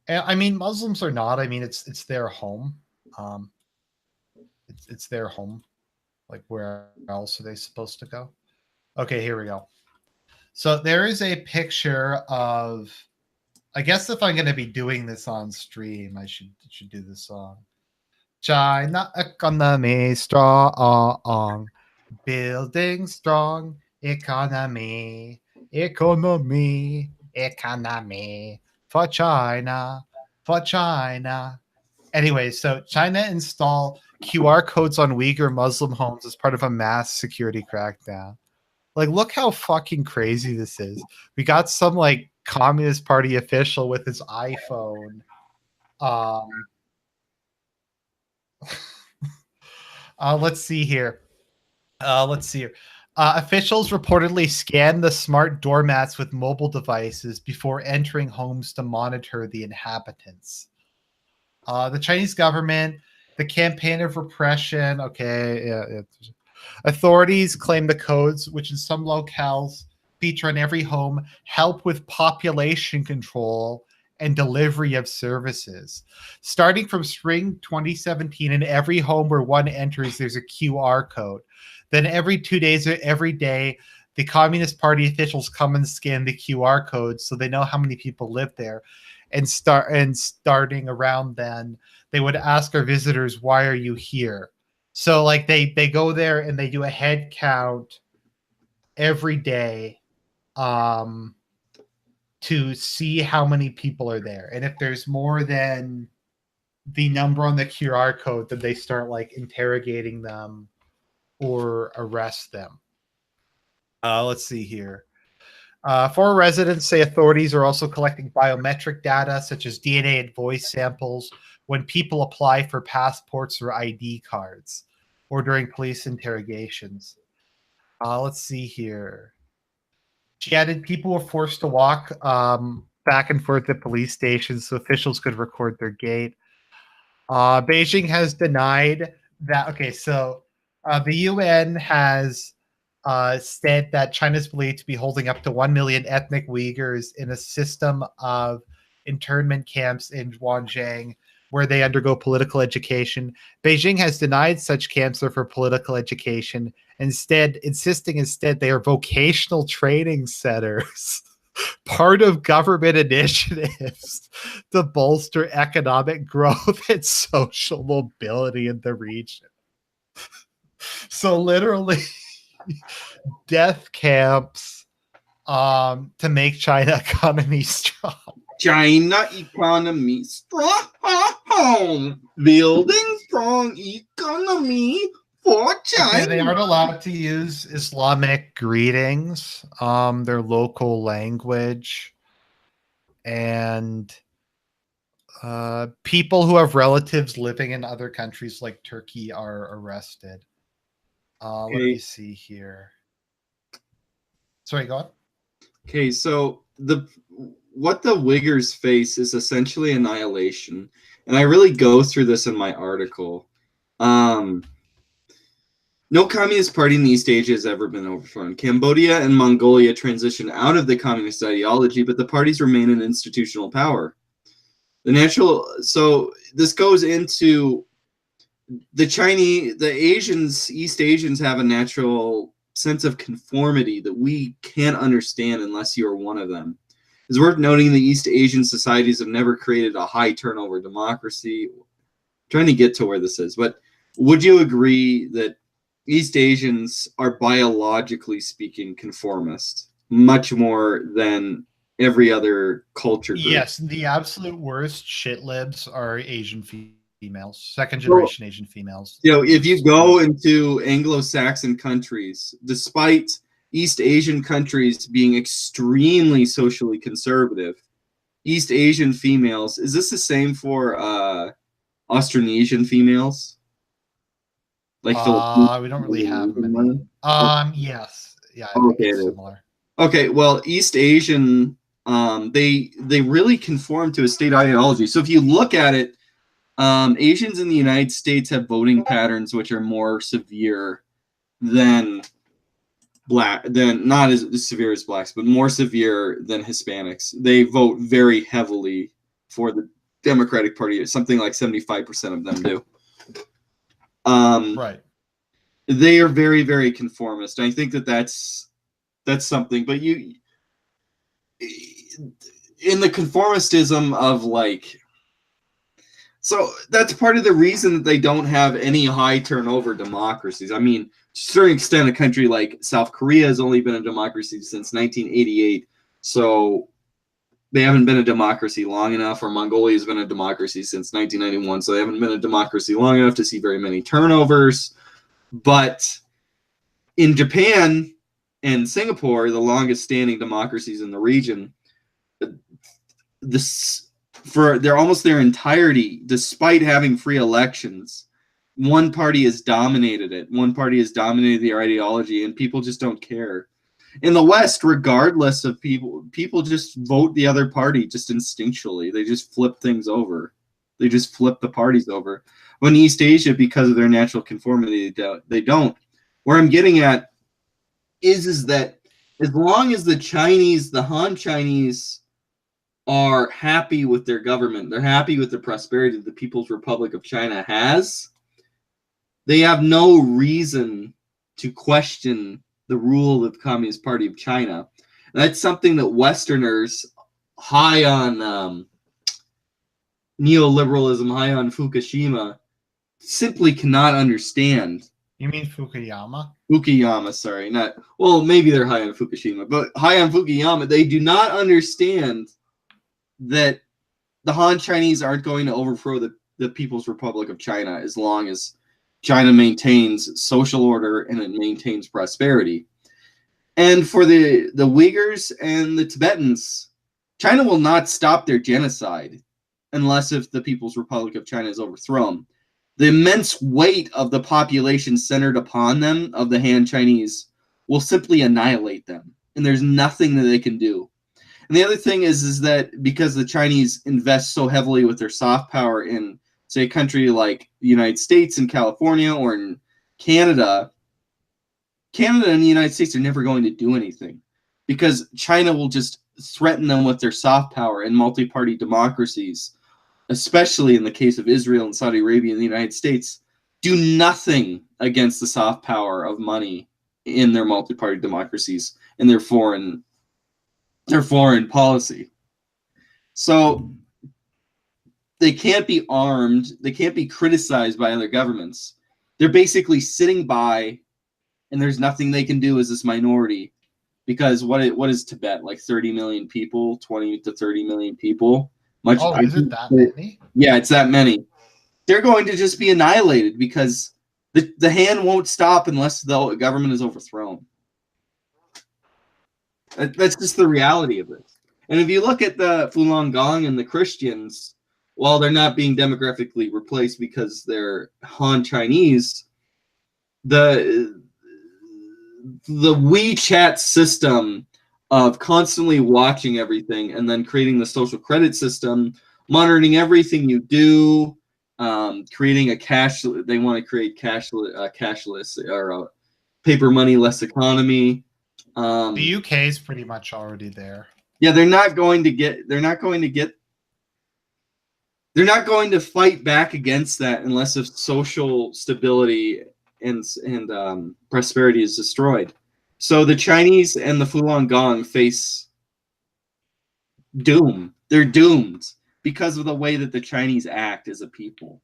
And, I mean, Muslims are not. I mean, it's their home. It's their home. Like, where else are they supposed to go? Okay, here we go. So there is a picture of. I guess if I'm going to be doing this on stream, I should do this song. China economy strong, building strong economy for China. Anyway, so China install QR codes on Uyghur Muslim homes as part of a mass security crackdown. Like, look how fucking crazy this is. We got some, like, Communist Party official with his iPhone. Let's see here. Officials reportedly scanned the smart doormats with mobile devices before entering homes to monitor the inhabitants. The Chinese government, the campaign of repression. Okay, yeah. Authorities claim the codes, which in some locales feature on every home, help with population control and delivery of services. Starting from spring 2017, in every home where one enters, there's a QR code. Then every 2 days or every day, the Communist Party officials come and scan the QR codes so they know how many people live there. And starting around then, they would ask our visitors, "Why are you here?" So, like, they go there and they do a head count every day to see how many people are there. And if there's more than the number on the QR code, then they start, like, interrogating them or arrest them. Let's see here. Four residents say authorities are also collecting biometric data such as DNA and voice samples when people apply for passports or ID cards or during police interrogations. Let's see here. She added people were forced to walk back and forth at police stations so officials could record their gait. Beijing has denied that. Okay, so the UN has said that China is believed to be holding up to 1 million ethnic Uyghurs in a system of internment camps in Xinjiang where they undergo political education. Beijing has denied such camps are for political education, insisting they are vocational training centers, part of government initiatives to bolster economic growth and social mobility in the region. So literally death camps to make China economy strong. China economy strong, building strong economy for China. Okay, they aren't allowed to use Islamic greetings, their local language, and people who have relatives living in other countries like Turkey are arrested. Let me see here. Sorry, go on. Okay, so what the Uighurs face is essentially annihilation, and I really go through this in my article. No communist party in the East Asia has ever been overthrown. Cambodia and Mongolia transitioned out of the communist ideology, but the parties remain in institutional power. So this goes into the Chinese, the Asians, East Asians have a natural sense of conformity that we can't understand unless you are one of them. It's worth noting the East Asian societies have never created a high turnover democracy. I'm trying to get to where this is, but would you agree that East Asians are biologically speaking conformist, much more than every other culture group? Yes, the absolute worst shit libs are Asian females, second generation Asian females. You know, if you go into Anglo-Saxon countries, despite East Asian countries being extremely socially conservative, East Asian females, is this the same for Austronesian females? Like we don't really have many. Yes. Yeah, I think it's similar. Okay, well, East Asian, they really conform to a state ideology. So if you look at it, Asians in the United States have voting patterns which are more severe than not as severe as blacks, but more severe than Hispanics. They vote very heavily for the Democratic Party. Something like 75% of them do. Right. They are very, very conformist. I think that's something. But in the conformistism of like, so that's part of the reason that they don't have any high turnover democracies. I mean, to a certain extent, a country like South Korea has only been a democracy since 1988. So they haven't been a democracy long enough, or Mongolia has been a democracy since 1991. So they haven't been a democracy long enough to see very many turnovers. But in Japan and Singapore, the longest standing democracies in the region, for almost their entirety, despite having free elections, one party has dominated it. One party has dominated the ideology, and people just don't care. In the West, regardless of people just vote the other party just instinctually. They just flip things over. They just flip the parties over. When East Asia, because of their natural conformity, they don't. Where I'm getting at is that as long as the Han Chinese are happy with their government, they're happy with the prosperity that the People's Republic of China has, they have no reason to question the rule of the Communist Party of China. And that's something that Westerners high on neoliberalism, high on Fukushima, simply cannot understand. You mean Fukuyama? Fukuyama, sorry. Maybe they're high on Fukushima, but high on Fukuyama, they do not understand that the Han Chinese aren't going to overthrow the People's Republic of China as long as China maintains social order and it maintains prosperity. And for the Uyghurs and the Tibetans, China will not stop their genocide unless if the People's Republic of China is overthrown. The immense weight of the population centered upon them, of the Han Chinese, will simply annihilate them. And there's nothing that they can do. And the other thing is that because the Chinese invest so heavily with their soft power in, say, a country like the United States and California or in Canada and the United States are never going to do anything because China will just threaten them with their soft power in multi-party democracies, especially in the case of Israel and Saudi Arabia and the United States, do nothing against the soft power of money in their multi-party democracies and their foreign policy. So they can't be armed. They can't be criticized by other governments. They're basically sitting by, and there's nothing they can do as this minority because what is Tibet, like 30 million people, 20 to 30 million people? Is it that many? Yeah, it's that many. They're going to just be annihilated because the hand won't stop unless the government is overthrown. That's just the reality of this. And if you look at the Falun Gong and the Christians, while they're not being demographically replaced because they're Han Chinese, the WeChat system of constantly watching everything and then creating the social credit system, monitoring everything you do, creating a they want to create cashless or a paper money-less economy. The UK is pretty much already there. Yeah, they're not going to fight back against that unless if social stability and prosperity is destroyed. So the Chinese and the Falun Gong face doom. They're doomed because of the way that the Chinese act as a people.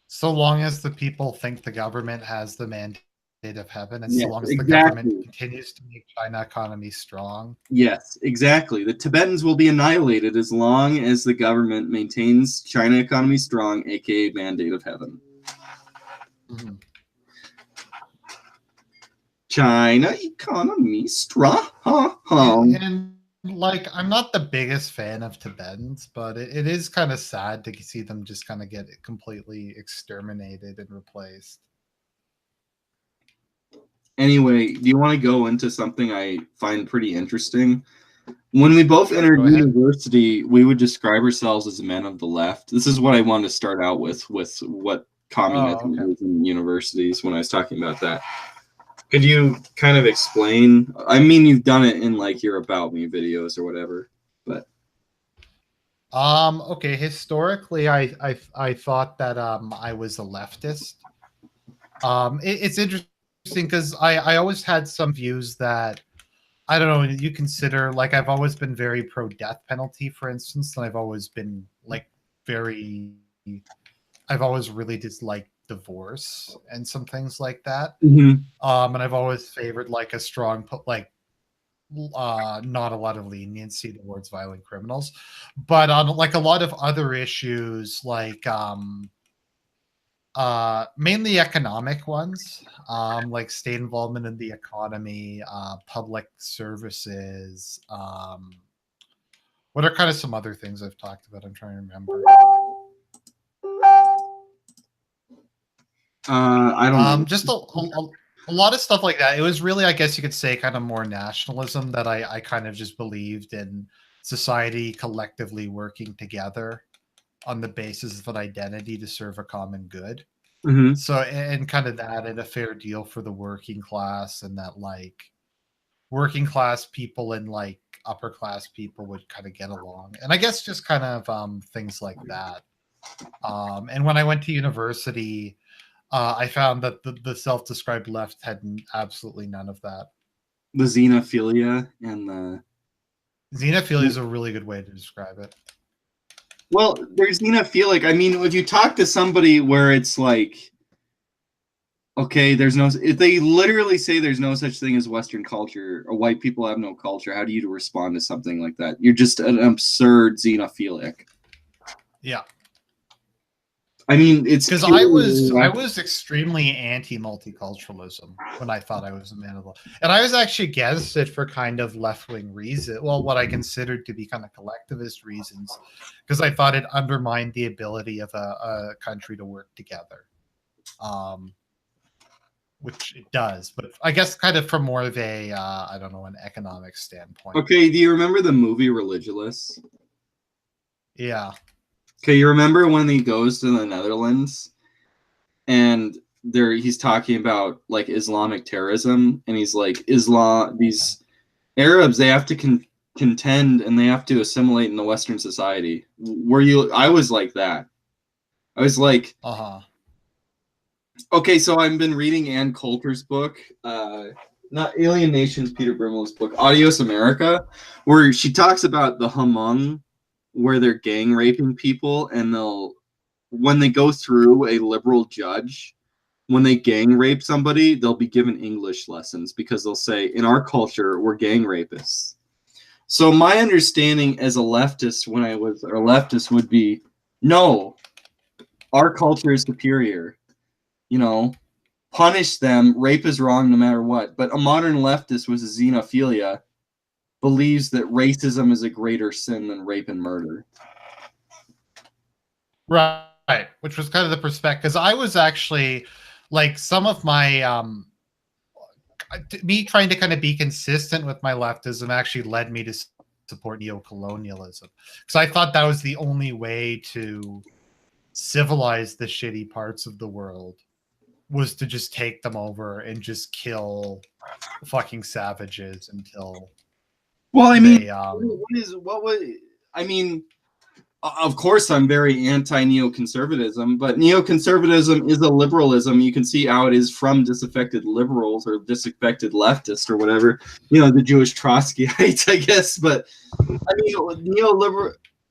So long as the people think the government has the mandate of heaven, and so long as the government continues to make China economy strong. Yes, exactly. The Tibetans will be annihilated as long as the government maintains China economy strong, aka mandate of heaven. Mm-hmm. China economy strong. And like, I'm not the biggest fan of Tibetans, but it is kind of sad to see them just kind of get completely exterminated and replaced. Anyway, do you want to go into something I find pretty interesting? When we both entered university, we would describe ourselves as men of the left. This is what I wanted to start out with what communism is in universities when I was talking about that. Could you kind of explain? I mean, you've done it in like your About Me videos or whatever, but okay. Historically, I thought that I was a leftist. It's interesting because I always had some views that, I don't know, you consider, like, I've always been very pro death penalty, for instance, and I've always been like I've always really disliked divorce and some things like that. Mm-hmm. And I've always favored like a strong, like, not a lot of leniency towards violent criminals, but on like a lot of other issues, like mainly economic ones, like state involvement in the economy, public services. What are kind of some other things I've talked about? I'm trying to remember. I don't know. Just a lot of stuff like that. It was really, I guess you could say, kind of more nationalism, that I kind of just believed in society collectively working together on the basis of an identity to serve a common good. Mm-hmm. So, and kind of that, and a fair deal for the working class, and that like working class people and like upper class people would kind of get along. And I guess just kind of things like that. And when I went to university, I found that the self-described left had absolutely none of that. The xenophilia and the xenophilia is a really good way to describe it. Well, there's xenophilic. I mean, if you talk to somebody where it's like, okay, if they literally say there's no such thing as Western culture, or white people have no culture, how do you respond to something like that? You're just an absurd xenophilic. Yeah. I mean, it's because I was extremely anti-multiculturalism when I thought I was a man of law, and I was actually against it for kind of left-wing reason. Well, what I considered to be kind of collectivist reasons, because I thought it undermined the ability of a country to work together, which it does. But I guess kind of from more of a I don't know, an economic standpoint. Okay, do you remember the movie Religulous? Yeah. Okay, you remember when he goes to the Netherlands and he's talking about like Islamic terrorism, and he's like, these Arabs, they have to contend and they have to assimilate in the Western society. I was like that. I was like, okay, so I've been reading Ann Coulter's book, not Alien Nations, Peter Brimel's book, Adios America, where she talks about the Hmong, where they're gang raping people, and when they go through a liberal judge, when they gang rape somebody, they'll be given English lessons because they'll say, in our culture, we're gang rapists. So my understanding as a leftist when I was a leftist would be, no, our culture is superior. You know, punish them. Rape is wrong no matter what. But a modern leftist with xenophilia believes that racism is a greater sin than rape and murder. Right, which was kind of the perspective, because I was actually like some of my me trying to kind of be consistent with my leftism actually led me to support neocolonialism, because I thought that was the only way to civilize the shitty parts of the world, was to just take them over and just kill fucking savages until well, I mean, they, I mean, of course, I'm very anti-neoconservatism, but neoconservatism is a liberalism. You can see how it is from disaffected liberals or disaffected leftists or whatever. You know, the Jewish Trotskyites, I guess. But I mean,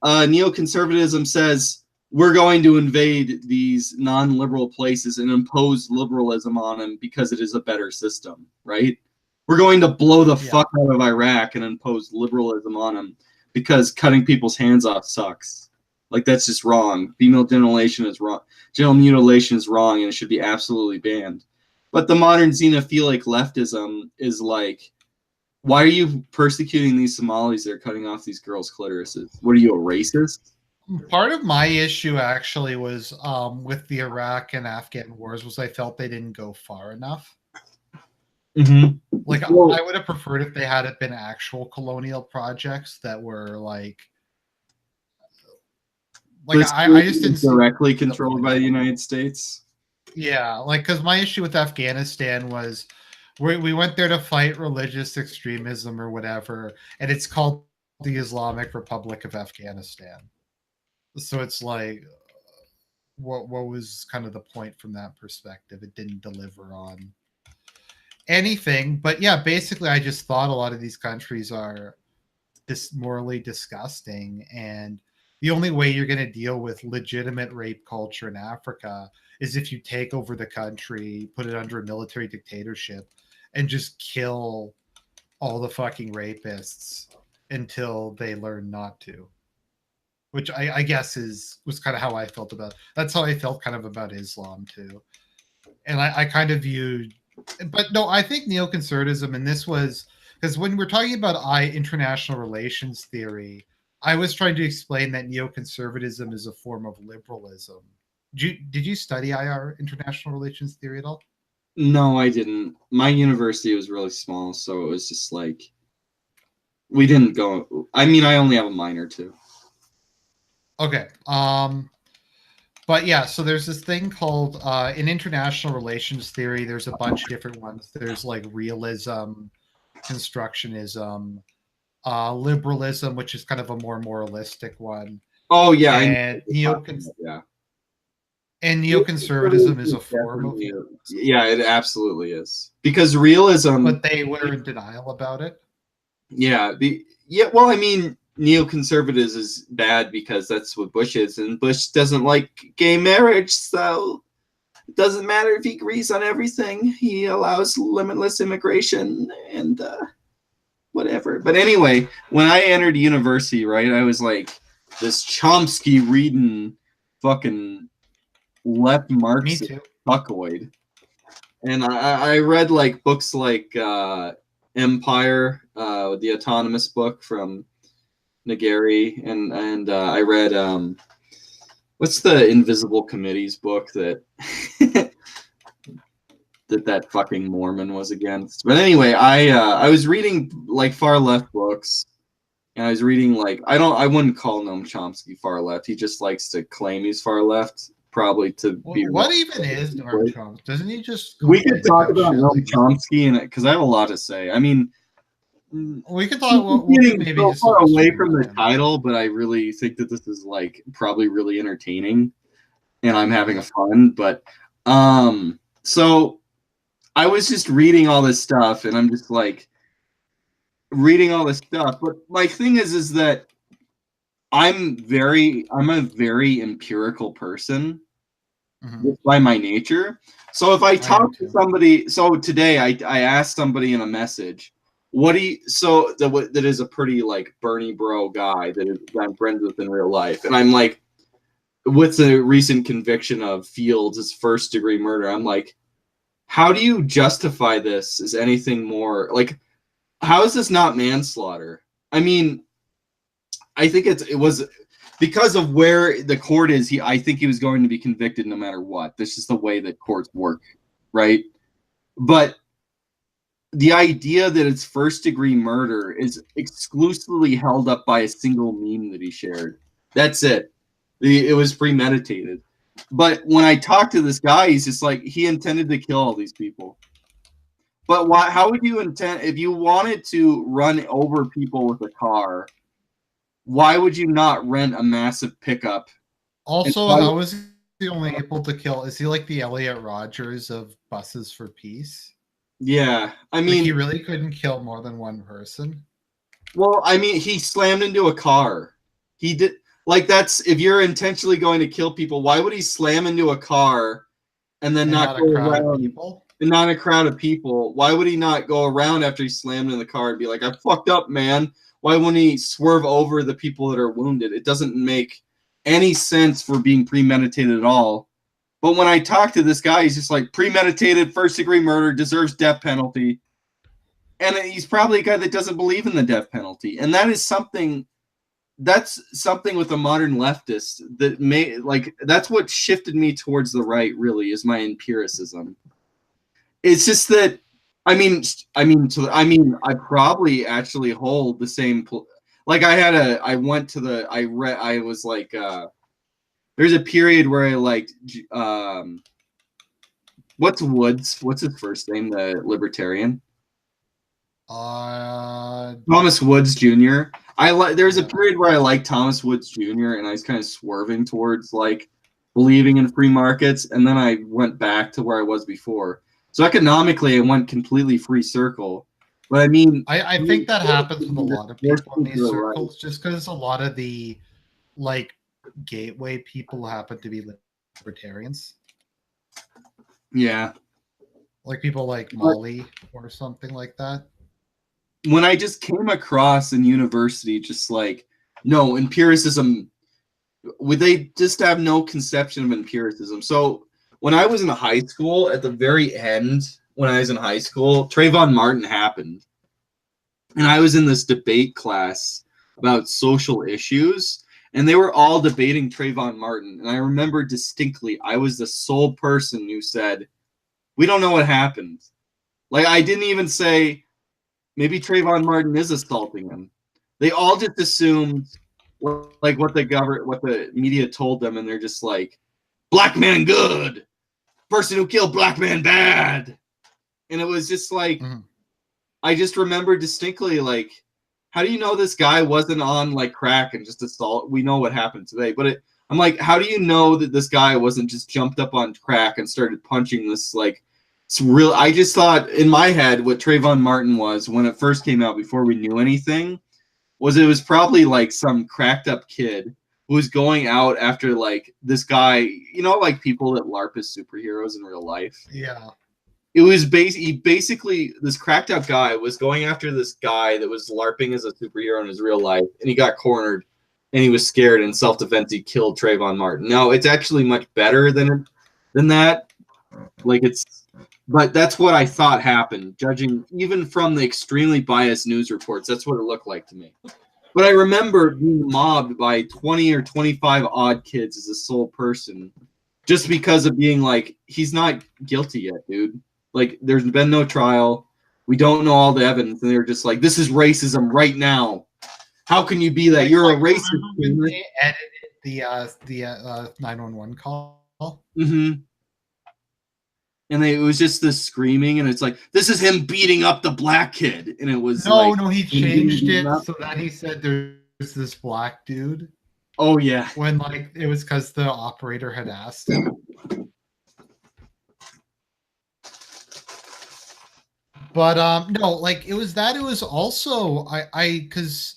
neoconservatism says we're going to invade these non-liberal places and impose liberalism on them because it is a better system, right? We're going to blow the fuck out of Iraq and impose liberalism on them because cutting people's hands off sucks. Like, that's just wrong. Female mutilation is wrong. Genital mutilation is wrong, and it should be absolutely banned. But the modern xenophilic leftism is like, why are you persecuting these Somalis that are cutting off these girls' clitorises? What are you, a racist? Part of my issue actually was with the Iraq and Afghan wars was I felt they didn't go far enough. Mm-hmm. Like, I would have preferred if they had been actual colonial projects that were like I just didn't directly controlled by the United States. Yeah, like, because my issue with Afghanistan was we went there to fight religious extremism or whatever, and it's called the Islamic Republic of Afghanistan. So it's like, what was kind of the point from that perspective? It didn't deliver on anything. But yeah, basically, I just thought a lot of these countries are morally disgusting, and the only way you're going to deal with legitimate rape culture in Africa is if you take over the country, put it under a military dictatorship, and just kill all the fucking rapists until they learn not to. Which I guess was kind of how I felt about. That's how I felt kind of about Islam too. And I kind of viewed, but no, I think neoconservatism, and this was because when we're talking about international relations theory, I was trying to explain that neoconservatism is a form of liberalism. Did you study IR, international relations theory, at all? No, I didn't. My university was really small, so it was just like, we didn't go. I mean, I only have a minor too. Okay. But yeah, so there's this thing called in international relations theory, there's a bunch of different ones. There's like realism, constructionism, liberalism, which is kind of a more moralistic one. Oh yeah, and neoconservatism is a form of yeah, it absolutely is, because realism. But they were in denial about it. Yeah, well, I mean, neoconservatives is bad because that's what Bush is, and Bush doesn't like gay marriage, so it doesn't matter if he agrees on everything. He allows limitless immigration and whatever. But anyway, when I entered university, right, I was like this Chomsky reading fucking left Marxist fuckoid. And I read like books like Empire, the autonomous book from Nagari, and I read what's the Invisible Committee's book that that fucking Mormon was against. But anyway, I was reading like far left books, and I was reading like I wouldn't call Noam Chomsky far left. He just likes to claim he's far left, probably to be. What even is Noam Chomsky? Doesn't he just? We could talk about Noam Chomsky and because I have a lot to say. I mean, we could talk. Maybe so far away from the title, but I really think that this is like probably really entertaining, and I'm having a fun. But so I was just reading all this stuff, and I'm just like reading all this stuff. But my thing is that I'm a very empirical person. just by my nature. So if I talk to somebody, so today I asked somebody in a message, what do you, so that is a pretty like Bernie bro guy that I'm friends with in real life. And I'm like, with the recent conviction of Fields as first degree murder, I'm like, how do you justify this as anything more? Like, how is this not manslaughter? I mean, I think it was because of where the court is. I think he was going to be convicted no matter what. This is the way that courts work, right? But the idea that it's first degree murder is exclusively held up by a single meme that he shared. That's it. It was premeditated. But when I talk to this guy, he's just like, he intended to kill all these people. But why? How would you intend, if you wanted to run over people with a car, why would you not rent a massive pickup? Also, how was he only able to kill? Is he like the Elliot Rodgers of Buses for Peace? Yeah, I mean, like he really couldn't kill more than one person. Well, I mean, he slammed into a car. He did. Like, that's, if you're intentionally going to kill people, why would he slam into a car and then not go around people? And not a crowd of people. Why would he not go around after he slammed in the car and be like, I fucked up, man? Why wouldn't he swerve over the people that are wounded? It doesn't make any sense for being premeditated at all. But when I talk to this guy, he's just like, premeditated, first-degree murder, deserves death penalty. And he's probably a guy that doesn't believe in the death penalty. And that is something... That's something with a modern leftist that may, like, that's what shifted me towards the right, really, is my empiricism. It's just that, I probably actually hold the same, like, I was like, there's a period where I liked, what's his first name, the libertarian? Thomas Woods Jr. There's a period where I liked Thomas Woods Jr. and I was kind of swerving towards like believing in free markets, and then I went back to where I was before. So economically, I went completely free circle. But I mean, I think that happens with a lot of people in these circles, just because a lot of the like gateway people happen to be libertarians. Yeah, like people like Molly or something like that. When I just came across in university, just like, no, empiricism, they just have no conception of empiricism. So when I was in high school, at the very end, when I was in high school, Trayvon Martin happened. And I was in this debate class about social issues, and they were all debating Trayvon Martin. And I remember distinctly, I was the sole person who said, we don't know what happened. Like, I didn't even say, maybe Trayvon Martin is assaulting him. They all just assumed like what the media told them, and they're just like, black man good, person who killed black man bad. And it was just like, I just remember distinctly, like, how do you know this guy wasn't on like crack and just assault? We know what happened today, but I'm like, how do you know that this guy wasn't just jumped up on crack and started punching this like, it's real. I just thought in my head what Trayvon Martin was when it first came out, before we knew anything, was it was probably like some cracked up kid who was going out after like this guy, you know, like people that LARP as superheroes in real life. Yeah. It was basically this cracked up guy was going after this guy that was LARPing as a superhero in his real life, and he got cornered and he was scared, and self-defense he killed Trayvon Martin. No, it's actually much better than that. Like, but that's what I thought happened, judging even from the extremely biased news reports. That's what it looked like to me. But I remember being mobbed by 20 or 25 odd kids as a sole person, just because of being like, he's not guilty yet, dude. Like, there's been no trial. We don't know all the evidence. And they're just like, this is racism right now. How can you be that? You're a racist. They edited the 911 call. Mm-hmm. And it was just this screaming, and it's like, this is him beating up the black kid. And it was no, he changed it so that he said there's this black dude. Oh, yeah. When, like, it was because the operator had asked him. But, no, like, it was also, because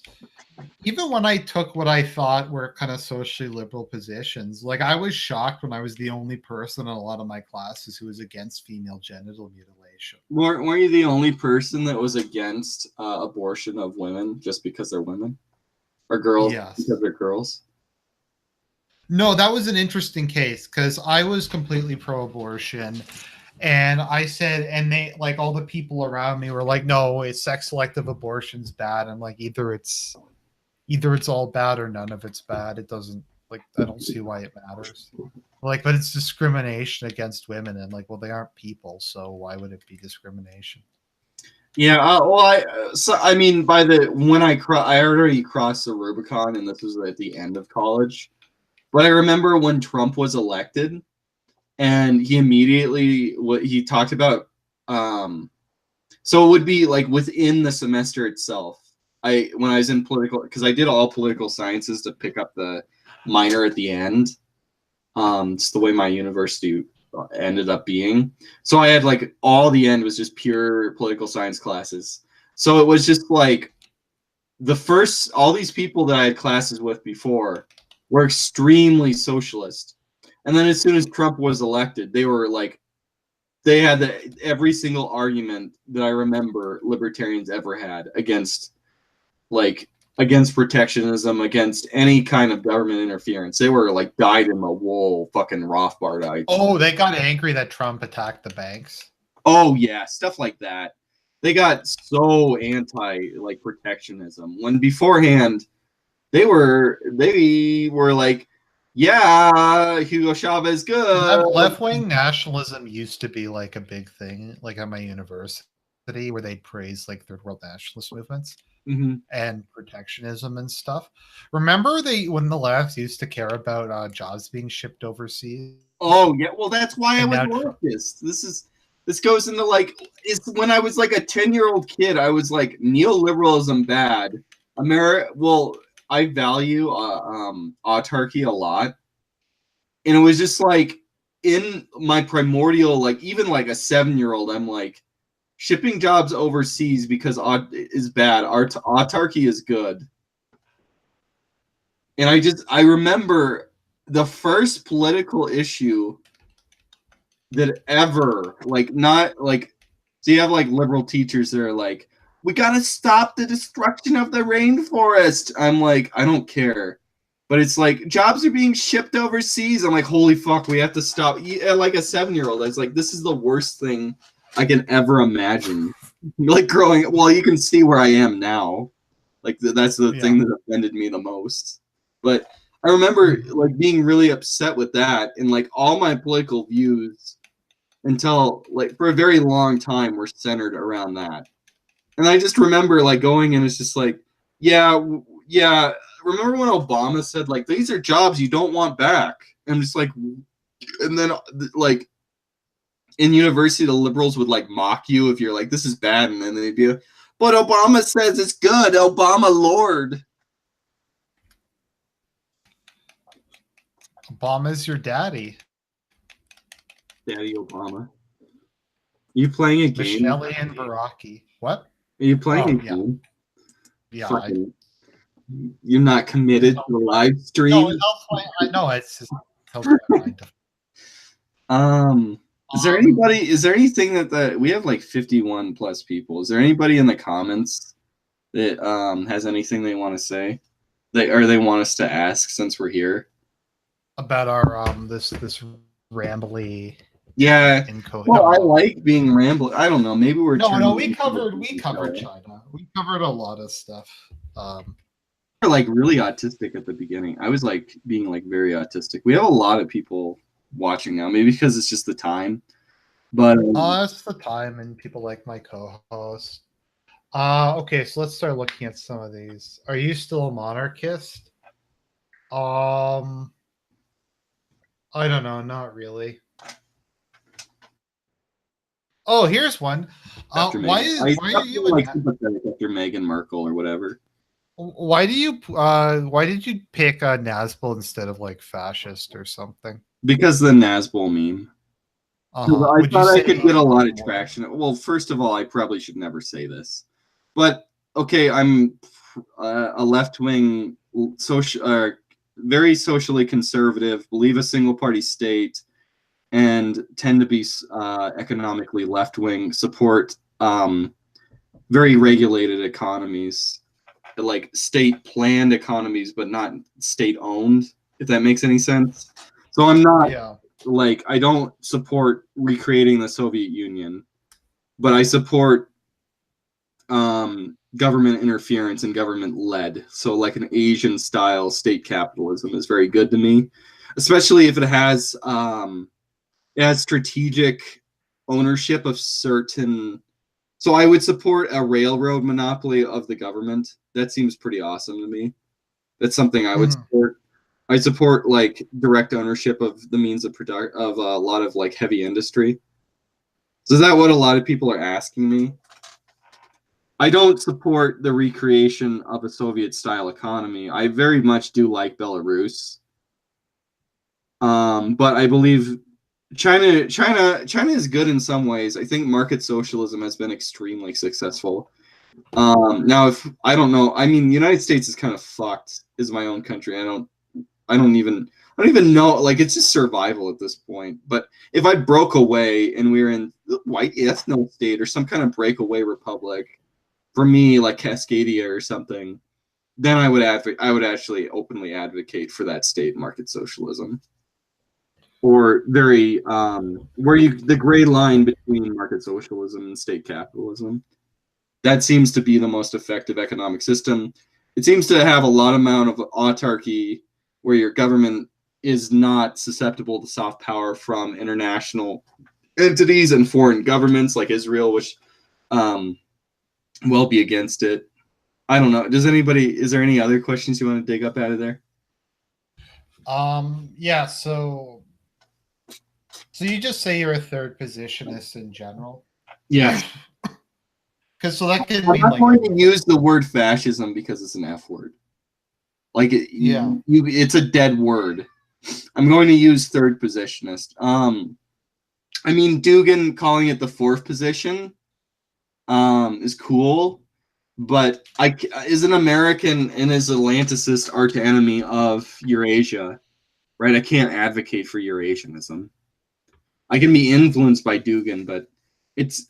even when I took what I thought were kind of socially liberal positions, like I was shocked when I was the only person in a lot of my classes who was against female genital mutilation. Weren't you the only person that was against abortion of women just because they're women? Or girls Yes. because they're girls? No, that was an interesting case because I was completely pro-abortion. And I said, and they, like, all the people around me were like, no, it's sex selective abortion's bad. I'm like, either it's all bad or none of it's bad. It doesn't, like, I don't see why it matters. Like, but it's discrimination against women, and like, well, they aren't people, so why would it be discrimination? Yeah, well, I mean, by the when I already crossed the Rubicon, and this was at the end of college. But I remember when Trump was elected, and he immediately he talked about. So it would be like within the semester itself. When I was in political, because I did all political sciences to pick up the minor at the end. It's the way my university ended up being. So I had like all the end was just pure political science classes. So it was just like all these people that I had classes with before were extremely socialist. And then as soon as Trump was elected, they were like, they had every single argument that I remember libertarians ever had against protectionism, against any kind of government interference. They were like dyed in the wool fucking Rothbardites. Oh, they got angry that Trump attacked the banks. Oh yeah, stuff like that. They got so anti like protectionism when beforehand they were like, yeah, Hugo Chavez good. Left-wing nationalism used to be like a big thing, like at my university, where they'd praise like third world nationalist movements. Mm-hmm. And protectionism and stuff. Remember when the left used to care about jobs being shipped overseas? Oh yeah, well that's why I was leftist. This goes into like, it's when I was like a 10-year-old kid, I was like, neoliberalism bad. Well, I value autarky a lot, and it was just like in my primordial, like even like a 7-year-old, I'm like, shipping jobs overseas because is bad. Autarky is good. And I remember the first political issue that ever, like, not like, so you have like liberal teachers that are like, we gotta stop the destruction of the rainforest. I'm like, I don't care. But it's like, jobs are being shipped overseas. I'm like, holy fuck, we have to stop. Like a 7-year-old, I was like, this is the worst thing I can ever imagine. Like growing, well, you can see where I am now. Like that's the thing that offended me the most. But I remember like being really upset with that, and like all my political views until like for a very long time were centered around that. And I just remember like going and it's just like, yeah. Remember when Obama said like, these are jobs you don't want back? And I'm just like, and then like in university, the liberals would like mock you if you're like, this is bad. And then they'd be like, but Obama says it's good. Obama Lord. Obama's your daddy. Daddy Obama. You playing a game? Michelle and Baraki. What? Are you playing a game? Yeah. You're not committed to the live stream? No, I know it's just is there anybody, is there anything that we have like 51 plus people. Is there anybody in the comments that has anything they want to say? They want us to ask since we're here? About our this rambly. Yeah. Well, I like being rambly. I don't know. Maybe we're we covered China. We covered a lot of stuff. We're like really autistic at the beginning. I was like being like very autistic. We have a lot of people watching now, maybe because it's just the time. But it's the time, and people like my co-host. Okay, so let's start looking at some of these. Are you still a monarchist? I don't know, not really. Oh, here's one. Why are you like sympathetic after Meghan Markle or whatever? Why did you pick Nazbol instead of like fascist or something? Because the Nazbol meme. I thought I could get a lot of traction. Well, first of all, I probably should never say this, but okay, I'm a left-wing, very socially conservative, believe a single-party state, and tend to be economically left-wing, support very regulated economies, like state-planned economies, but not state-owned, if that makes any sense. So I'm not, like, I don't support recreating the Soviet Union, but I support government interference and government-led. So like an Asian-style state capitalism is very good to me, especially if it has strategic ownership of certain. So I would support a railroad monopoly of the government. That seems pretty awesome to me. That's something I would support. I support like direct ownership of the means of production of a lot of like heavy industry. So is that what a lot of people are asking me? I don't support the recreation of a Soviet-style economy. I very much do like Belarus, but I believe China is good in some ways. I think market socialism has been extremely successful. Now, if I don't know, I mean, the United States is kind of fucked. Is my own country. I don't even know. Like, it's just survival at this point. But if I broke away and we were in the white ethno state or some kind of breakaway republic, for me, like Cascadia or something, then I would actually openly advocate for that state market socialism, or very the gray line between market socialism and state capitalism. That seems to be the most effective economic system. It seems to have a lot amount of autarky, where your government is not susceptible to soft power from international entities and foreign governments like Israel, which will be against it. I don't know. Is there any other questions you want to dig up out of there? Yeah, so you just say you're a third positionist in general? Yeah. Because so that could I'm mean not like going to use the word fascism because it's an F word. Like it's a dead word. I'm going to use third positionist. I mean, Dugan calling it the fourth position is cool, but as an American and as Atlanticist arch enemy of Eurasia, right? I can't advocate for Eurasianism. I can be influenced by Dugan, but it's.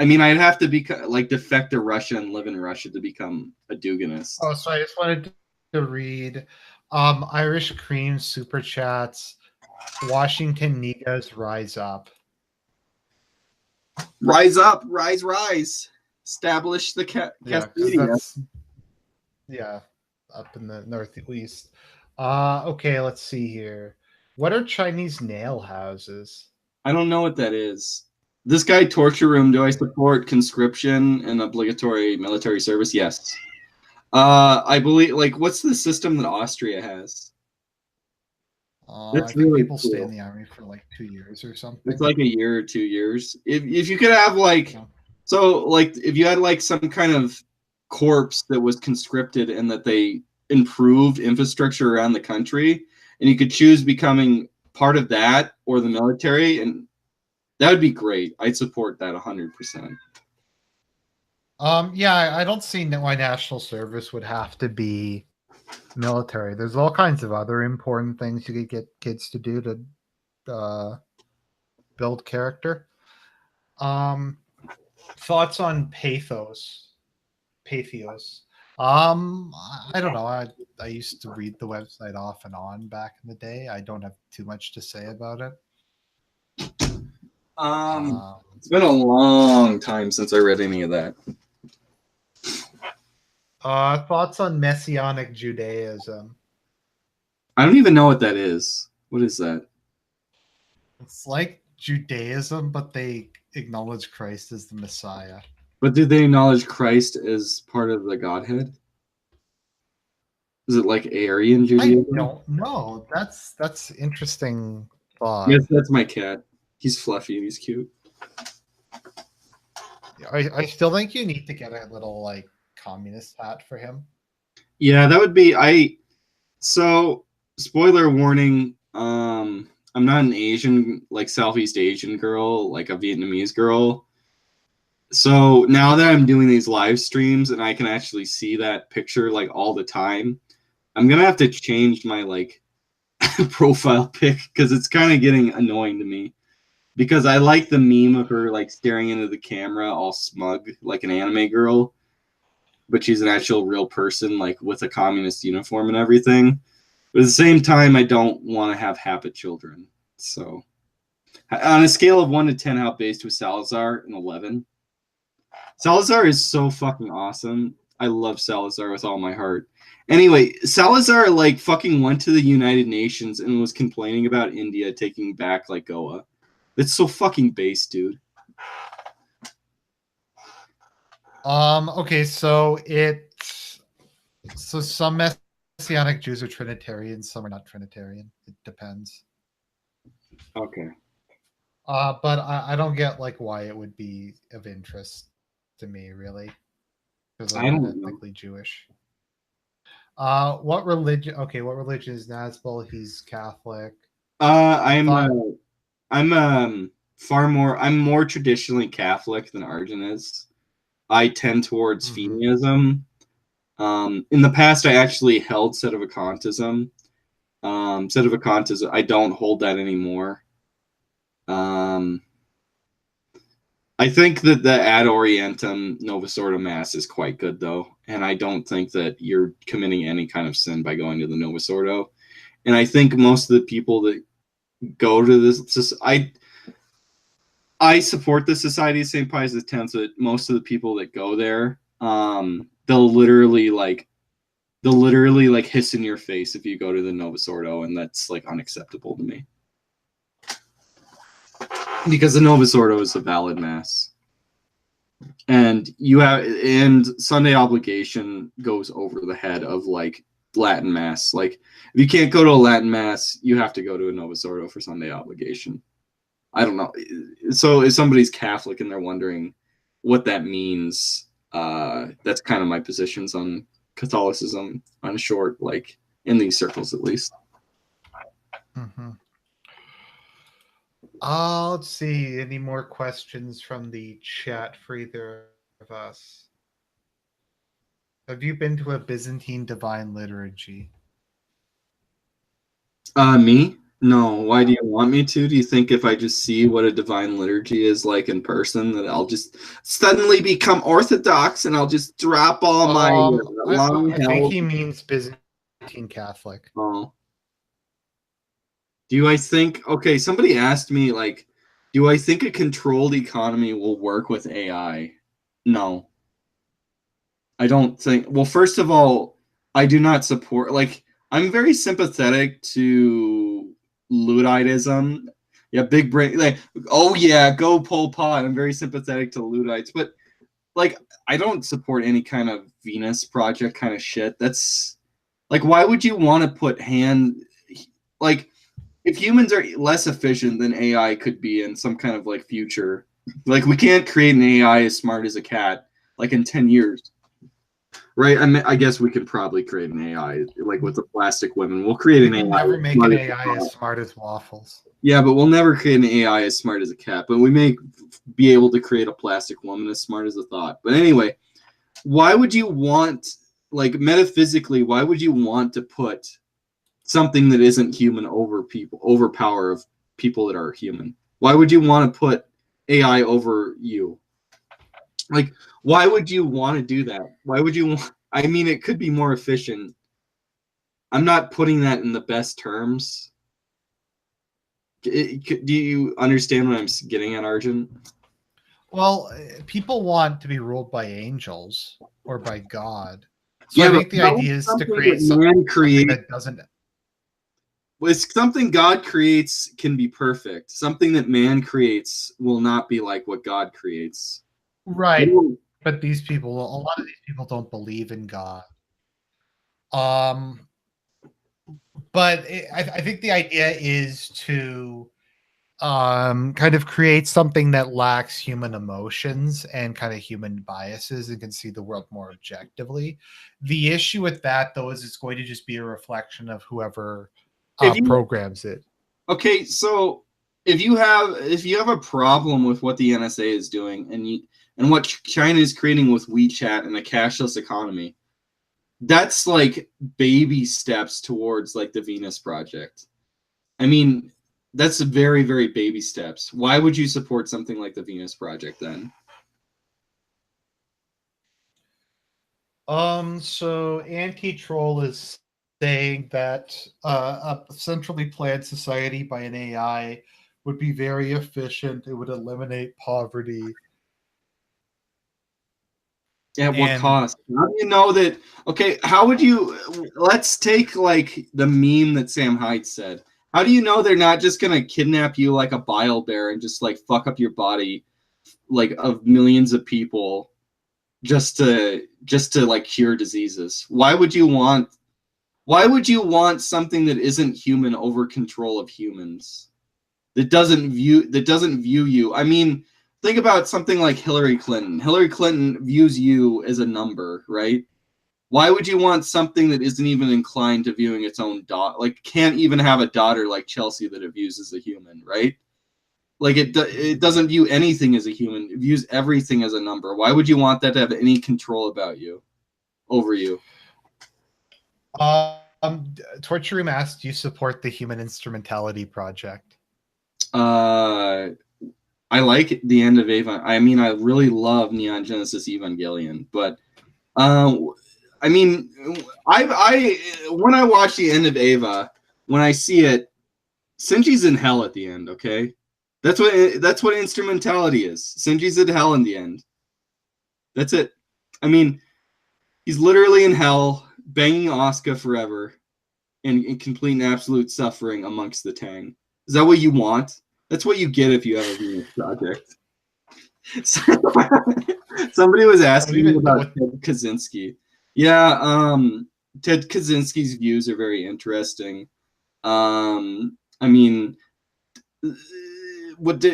I mean, I'd have to be like defect to Russia and live in Russia to become a Duganist. Oh, so I just wanted to read Irish Cream super chats. Washington Negas rise up. Rise up, rise. Establish the Cascadia. Yeah, up in the northeast. Okay, let's see here. What are Chinese nail houses? I don't know what that is. This guy, Torture Room, do I support conscription and obligatory military service? Yes. I believe, like, what's the system that Austria has? I think people stay in the army for like 2 years or something. It's like a year or 2 years. If you could have like, so like if you had like some kind of corps that was conscripted and that they improved infrastructure around the country, and you could choose becoming part of that or the military, and that would be great. I'd support that 100%. Yeah, I don't see why national service would have to be military. There's all kinds of other important things you could get kids to do to build character. Thoughts on pathos? Pathos. I don't know. I used to read the website off and on back in the day. I don't have too much to say about it. It's been a long time since I read any of that. Thoughts on Messianic Judaism? I don't even know what that is. What is that? It's like Judaism, but they acknowledge Christ as the Messiah. But do they acknowledge Christ as part of the Godhead? Is it like Aryan Judaism? I don't know. That's interesting thought. Yes, that's my cat. He's fluffy and he's cute. I still think you need to get a little like communist hat for him. Yeah, that would be so spoiler warning, I'm not an Asian, like Southeast Asian girl, like a Vietnamese girl. So now that I'm doing these live streams and I can actually see that picture like all the time, I'm gonna have to change my like profile pic because it's kind of getting annoying to me. Because I like the meme of her like staring into the camera all smug like an anime girl, but she's an actual real person like with a communist uniform and everything. But at the same time, I don't want to have habit children. So on a scale of 1 to 10, how based was Salazar? An 11. Salazar is so fucking awesome. I love Salazar with all my heart. Anyway, Salazar like fucking went to the United Nations and was complaining about India taking back like Goa. It's so fucking base, dude. Okay, so some Messianic Jews are Trinitarian, some are not Trinitarian. It depends. Okay. But I don't get like why it would be of interest to me, really, because I I'm don't know. ethnically Jewish. What religion? Okay, what religion is Nazbol? He's Catholic. I'm more traditionally Catholic than Argent is. I tend towards Fenianism. In the past, I actually held Sedevacantism. Sedevacantism, I don't hold that anymore. I think that the Ad Orientem Novus Ordo Mass is quite good, though, and I don't think that you're committing any kind of sin by going to the Novus Ordo. And I think most of the people that go to this, I support the Society of St. Pius X. That most of the people that go there, they'll literally hiss in your face if you go to the Novus Ordo, and that's like unacceptable to me. Because the Novus Ordo is a valid mass. And Sunday obligation goes over the head of like Latin mass. Like if you can't go to a Latin mass, you have to go to a Novus Ordo for Sunday obligation. I don't know. So if somebody's Catholic and they're wondering what that means, that's kind of my positions on Catholicism on short, like in these circles at least. Mm-hmm. Let's see. Any more questions from the chat for either of us? Have you been to a Byzantine divine liturgy? Me? No. Why do you want me to? Do you think if I just see what a divine liturgy is like in person, that I'll just suddenly become Orthodox and I'll just drop all my long I think he means Byzantine Catholic. Oh. Do I think, okay, somebody asked me, like, do I think a controlled economy will work with AI? No. I don't think, well, first of all, I do not support, like, I'm very sympathetic to Ludditism. Yeah, big brain, like, oh yeah, go Pol Pot. I'm very sympathetic to Luddites, but, like, I don't support any kind of Venus Project kind of shit. That's, like, why would you want to put like, if humans are less efficient than AI could be in some kind of like future, like we can't create an AI as smart as a cat like in 10 years, right? I guess we could probably create an AI like with the plastic women. We'll create an AI. Never make an AI as smart as waffles. Yeah, but we'll never create an AI as smart as a cat. But we may be able to create a plastic woman as smart as a thought. But anyway, why would you want, like metaphysically, why would you want to put something that isn't human overpower of people that are human? Why would you want to put AI over you? Like, why would you want to do that? Why would you want, I mean, it could be more efficient. I'm not putting that in the best terms. Do you understand what I'm getting at, Argent? Well, people want to be ruled by angels or by God. So yeah, I think the idea is to create something that doesn't. It's something God creates can be perfect. Something that man creates will not be like what God creates. Right. But a lot of these people don't believe in God. But I think the idea is to kind of create something that lacks human emotions and kind of human biases and can see the world more objectively. The issue with that, though, is it's going to just be a reflection of whoever programs it. Okay, so if you have a problem with what the NSA is doing, and and what China is creating with WeChat and a cashless economy, that's like baby steps towards like the Venus Project. I mean, that's very, very baby steps. Why would you support something like the Venus Project then? So anti-troll is saying that a centrally planned society by an AI would be very efficient. It would eliminate poverty. At what cost? How do you know that? Okay, how would you? Let's take like the meme that Sam Hyde said. How do you know they're not just gonna kidnap you like a bile bear and just like fuck up your body, like of millions of people, just to like cure diseases? Why would you want something that isn't human over control of humans? That doesn't view you. I mean, think about something like Hillary Clinton. Hillary Clinton views you as a number, right? Why would you want something that isn't even inclined to viewing its own daughter? Like, can't even have a daughter like Chelsea that it views as a human, right? Like, it doesn't view anything as a human. It views everything as a number. Why would you want that to have any control about you, over you? Torture Room asked, do you support the Human Instrumentality Project? I like the end of Eva. I mean, I really love Neon Genesis Evangelion, but I mean, I when I watch the end of Eva, when I see it, Shinji's in hell at the end. Okay, that's what instrumentality is. Shinji's in hell in the end. That's it. I mean, he's literally in hell, banging Asuka forever, in complete and absolute suffering amongst the Tang. Is that what you want? That's what you get if you have a Venus Project. Somebody was asking me about Ted Kaczynski. Yeah, Ted Kaczynski's views are very interesting. I mean, what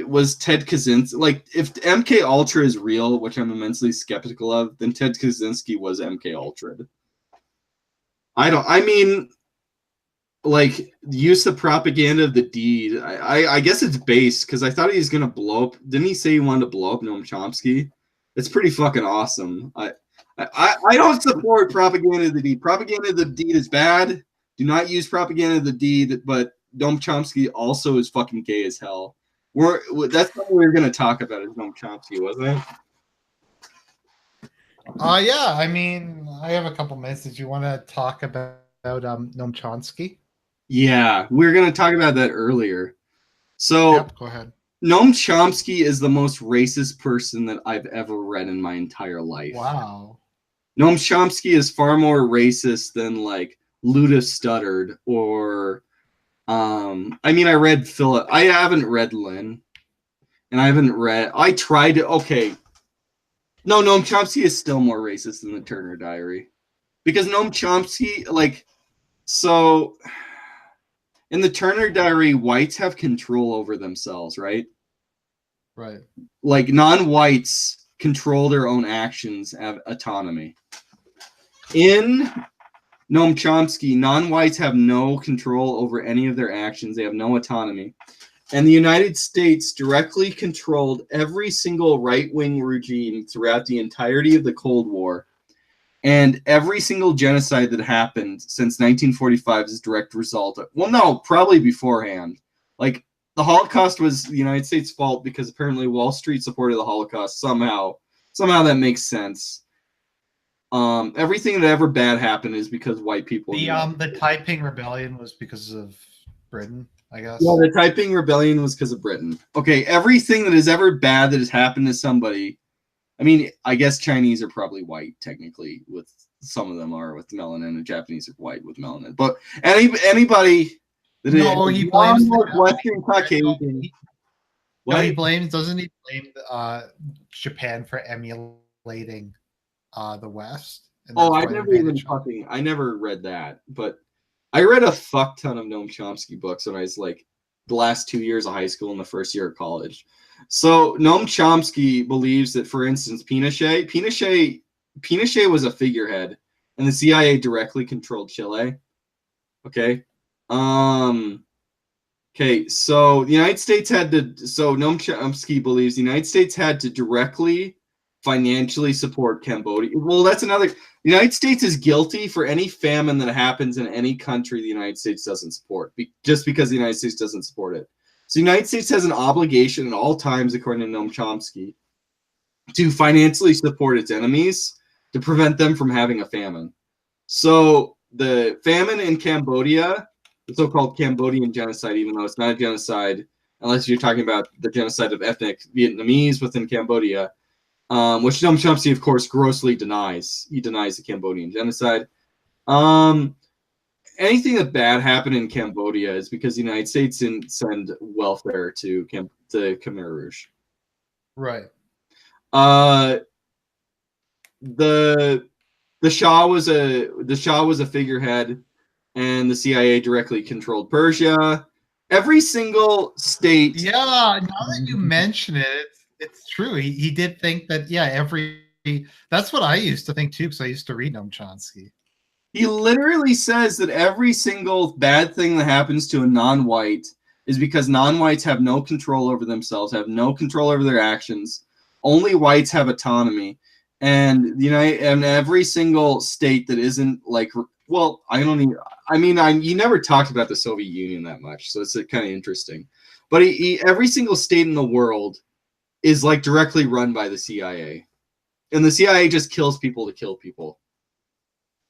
was Ted Kaczynski like? If MK Ultra is real, which I'm immensely skeptical of, then Ted Kaczynski was MK Ultra. I mean, like, use the propaganda of the deed. I guess it's based because I thought he was gonna blow up. Didn't he say he wanted to blow up Noam Chomsky? It's pretty fucking awesome. I don't support propaganda of the deed. Propaganda of the deed is bad. Do not use propaganda of the deed. But Noam Chomsky also is fucking gay as hell. That's what we were gonna talk about, is Noam Chomsky, wasn't it? Yeah. I mean, I have a couple minutes. Did you want to talk about Noam Chomsky? Yeah, we were gonna talk about that earlier. So yep, go ahead. Noam Chomsky is the most racist person that I've ever read in my entire life. Wow. Noam Chomsky is far more racist than like Luda Stuttered or I mean, I read Philip. I haven't read Lynn, and I tried to. Okay, no, Noam Chomsky is still more racist than the Turner Diary, because Noam Chomsky, like, so in the Turner Diary, whites have control over themselves, right? Right. Like, non-whites control their own actions, have autonomy. In Noam Chomsky, non-whites have no control over any of their actions. They have no autonomy. And the United States directly controlled every single right-wing regime throughout the entirety of the Cold War. And every single genocide that happened since 1945 is a direct result of, well, no, probably beforehand. Like, the Holocaust was the United States' fault because apparently Wall Street supported the Holocaust somehow. Somehow that makes sense. Everything that ever bad happened is because white people. The Taiping Rebellion was because of Britain, I guess. Yeah, the Taiping Rebellion was because of Britain. Okay, everything that is ever bad that has happened to somebody. I mean, I guess Chinese are probably white, technically, with some of them are with melanin, and Japanese are white with melanin. But anybody that he blames Western Caucasian. He blames, doesn't he blame Japan for emulating the West? Oh, I never read that, but I read a fuck ton of Noam Chomsky books when I was like the last 2 years of high school and the first year of college. So Noam Chomsky believes that, for instance, Pinochet was a figurehead, and the CIA directly controlled Chile. Okay, Okay, so the United States had to. So Noam Chomsky believes the United States had to directly financially support Cambodia. Well, that's another. The United States is guilty for any famine that happens in any country the United States doesn't support, just because the United States doesn't support it. So the United States has an obligation at all times, according to Noam Chomsky, to financially support its enemies to prevent them from having a famine. So the famine in Cambodia, the so-called Cambodian genocide, even though it's not a genocide, unless you're talking about the genocide of ethnic Vietnamese within Cambodia, which Noam Chomsky, of course, grossly denies. He denies the Cambodian genocide. Anything that bad happened in Cambodia is because the United States didn't send welfare to Khmer Rouge. Right. The Shah was a figurehead, and the CIA directly controlled Persia. Every single state. Yeah, now that you mention it, it's true. He did think that, that's what I used to think too, because I used to read Noam Chomsky. He literally says that every single bad thing that happens to a non-white is because non-whites have no control over themselves, have no control over their actions. Only whites have autonomy. And and every single state that isn't like, well, you never talked about the Soviet Union that much, so it's kind of interesting. But every single state in the world is like directly run by the CIA, and the CIA just kills people to kill people.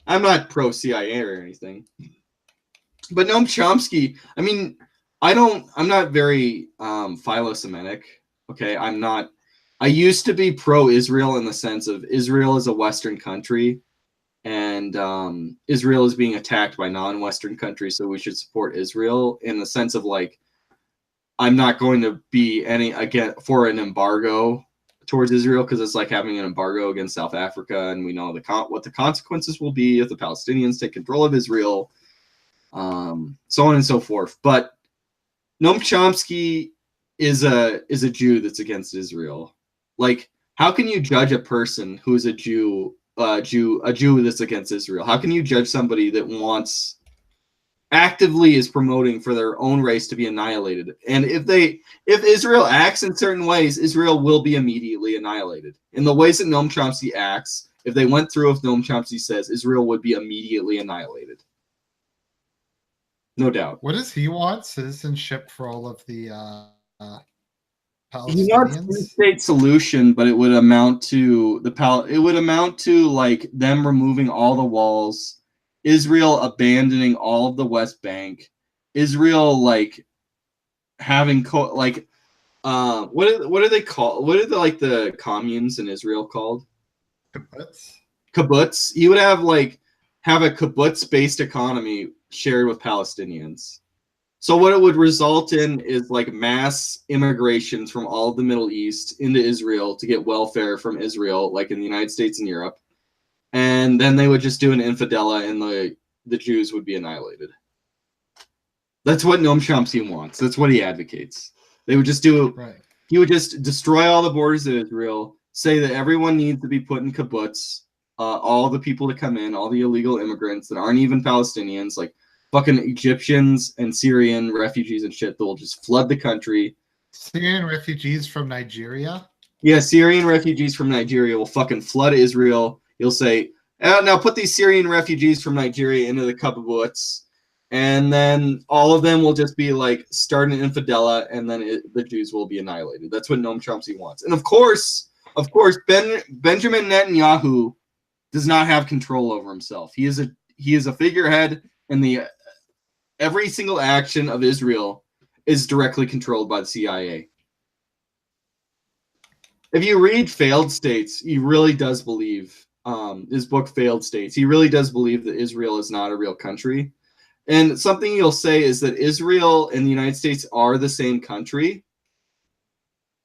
I'm not pro CIA or anything, but Noam Chomsky. I'm not very philo-Semitic. Okay, I'm not. I used to be pro-Israel in the sense of Israel is a Western country, and Israel is being attacked by non-Western countries, so we should support Israel in the sense of like, I'm not going to be for an embargo towards Israel, because it's like having an embargo against South Africa, and we know what the consequences will be if the Palestinians take control of Israel, so on and so forth. But Noam Chomsky is a Jew that's against Israel. Like, how can you judge a person who is a Jew that's against Israel? How can you judge somebody that actively is promoting for their own race to be annihilated? And if Israel acts in certain ways, Israel will be immediately annihilated. In the ways that Noam Chomsky acts, if they went through with Noam Chomsky says, Israel would be immediately annihilated. No doubt. What does he want? Citizenship for all of the He wants a two-state solution, but it would amount to like them removing all the walls, Israel abandoning all of the West Bank, Israel like having what are they called? What are the communes in Israel called? Kibbutz. He would have a kibbutz-based economy shared with Palestinians. So what it would result in is like mass immigrations from all of the Middle East into Israel to get welfare from Israel, like in the United States and Europe. And then they would just do an infidela, and the Jews would be annihilated. That's what Noam Chomsky wants. That's what he advocates. They would just do. Right. He would just destroy all the borders of Israel, say that everyone needs to be put in kibbutz, all the people that come in, all the illegal immigrants that aren't even Palestinians, like fucking Egyptians and Syrian refugees and shit that will just flood the country. Syrian refugees from Nigeria? Yeah, Syrian refugees from Nigeria will fucking flood Israel. You'll say, now put these Syrian refugees from Nigeria into the kibbutz, and then all of them will just be like start an infidela, and then the Jews will be annihilated. That's what Noam Chomsky wants. And of course, Benjamin Netanyahu does not have control over himself. He is a figurehead, and every single action of Israel is directly controlled by the CIA. If you read Failed States, he really does believe, his book Failed States, he really does believe that Israel is not a real country. And something he'll say is that Israel and the United States are the same country.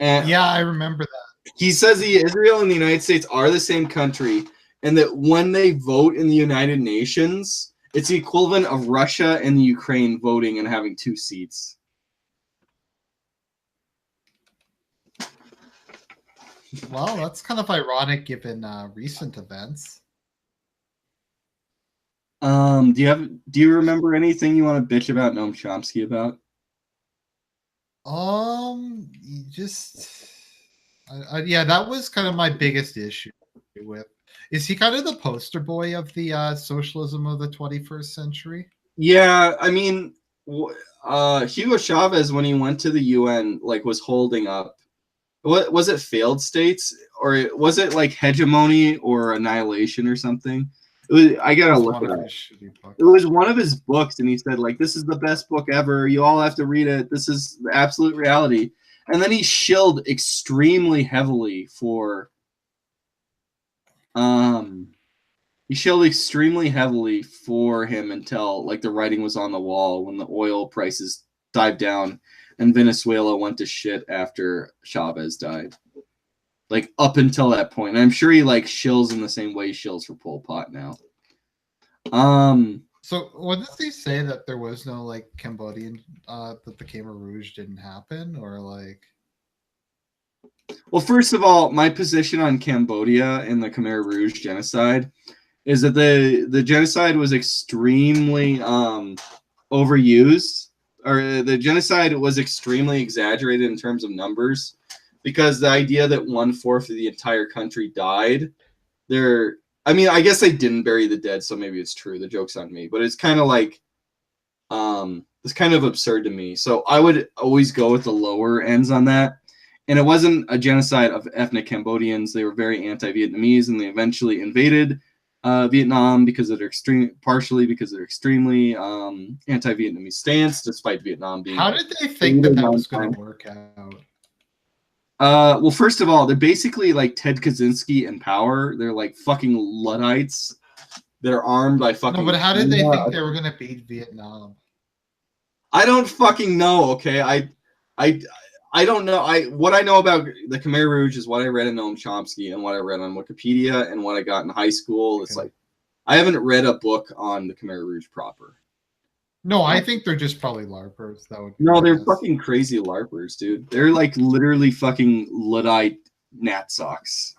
And yeah, I remember that. He says Israel and the United States are the same country, and that when they vote in the United Nations, it's the equivalent of Russia and the Ukraine voting and having 2 seats. Well, that's kind of ironic given recent events. Do you remember anything you want to bitch about Noam Chomsky about? Just yeah, that was kind of my biggest issue with. Is he kind of the poster boy of the socialism of the 21st century? Yeah, I mean, Hugo Chavez, when he went to the UN, like, was holding up. What was it? Failed states, or was it like hegemony or annihilation or something? I gotta look it up. It was one of his books, and he said, like, this is the best book ever. You all have to read it. This is the absolute reality. And then he shilled extremely heavily for him until, like, the writing was on the wall when the oil prices dived down and Venezuela went to shit after Chavez died. Like, up until that point. And I'm sure he, like, shills in the same way he shills for Pol Pot now. So what does he say, that there was no, like, Cambodian, that the Khmer Rouge didn't happen, or like? Well, first of all, my position on Cambodia and the Khmer Rouge genocide is that the genocide was extremely overused, or the genocide was extremely exaggerated in terms of numbers, because the idea that 1/4 of the entire country died, I mean, I guess they didn't bury the dead, so maybe it's true. The joke's on me, but it's kind of like, it's kind of absurd to me. So I would always go with the lower ends on that. And it wasn't a genocide of ethnic Cambodians. They were very anti-Vietnamese, and they eventually invaded Vietnam because of their partially because of their extremely anti-Vietnamese stance, despite Vietnam being. How did they think that was going to work out? Well, first of all, they're basically like Ted Kaczynski in power. They're like fucking Luddites. They're armed by fucking. No, but how did they think they were going to beat Vietnam? I don't fucking know. Okay, I don't know. What I know about the Khmer Rouge is what I read in Noam Chomsky and what I read on Wikipedia and what I got in high school. It's like, I haven't read a book on the Khmer Rouge proper. No, I think they're just probably LARPers. No, they're fucking crazy LARPers, dude. They're like literally fucking Luddite gnat socks.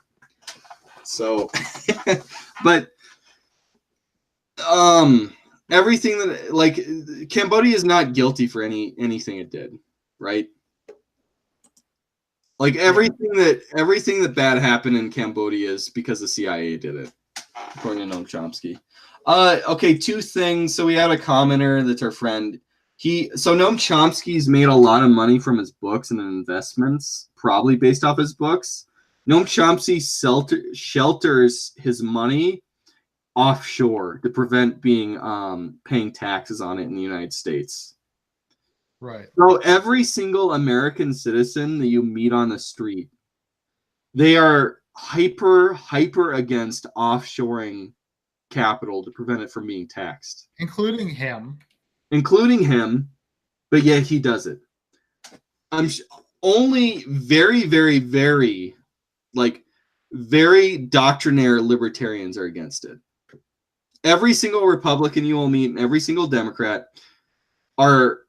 So, but everything that, like, Cambodia is not guilty for anything it did, right? Like, everything that bad happened in Cambodia is because the CIA did it, according to Noam Chomsky. Okay, two things. So we had a commenter that's our friend. So Noam Chomsky's made a lot of money from his books and investments, probably based off his books. Noam Chomsky shelters his money offshore to prevent paying taxes on it in the United States. Right. So every single American citizen that you meet on the street, they are hyper against offshoring capital to prevent it from being taxed. Including him, but yet he does it. Only very, like, very doctrinaire libertarians are against it. Every single Republican you will meet and every single Democrat are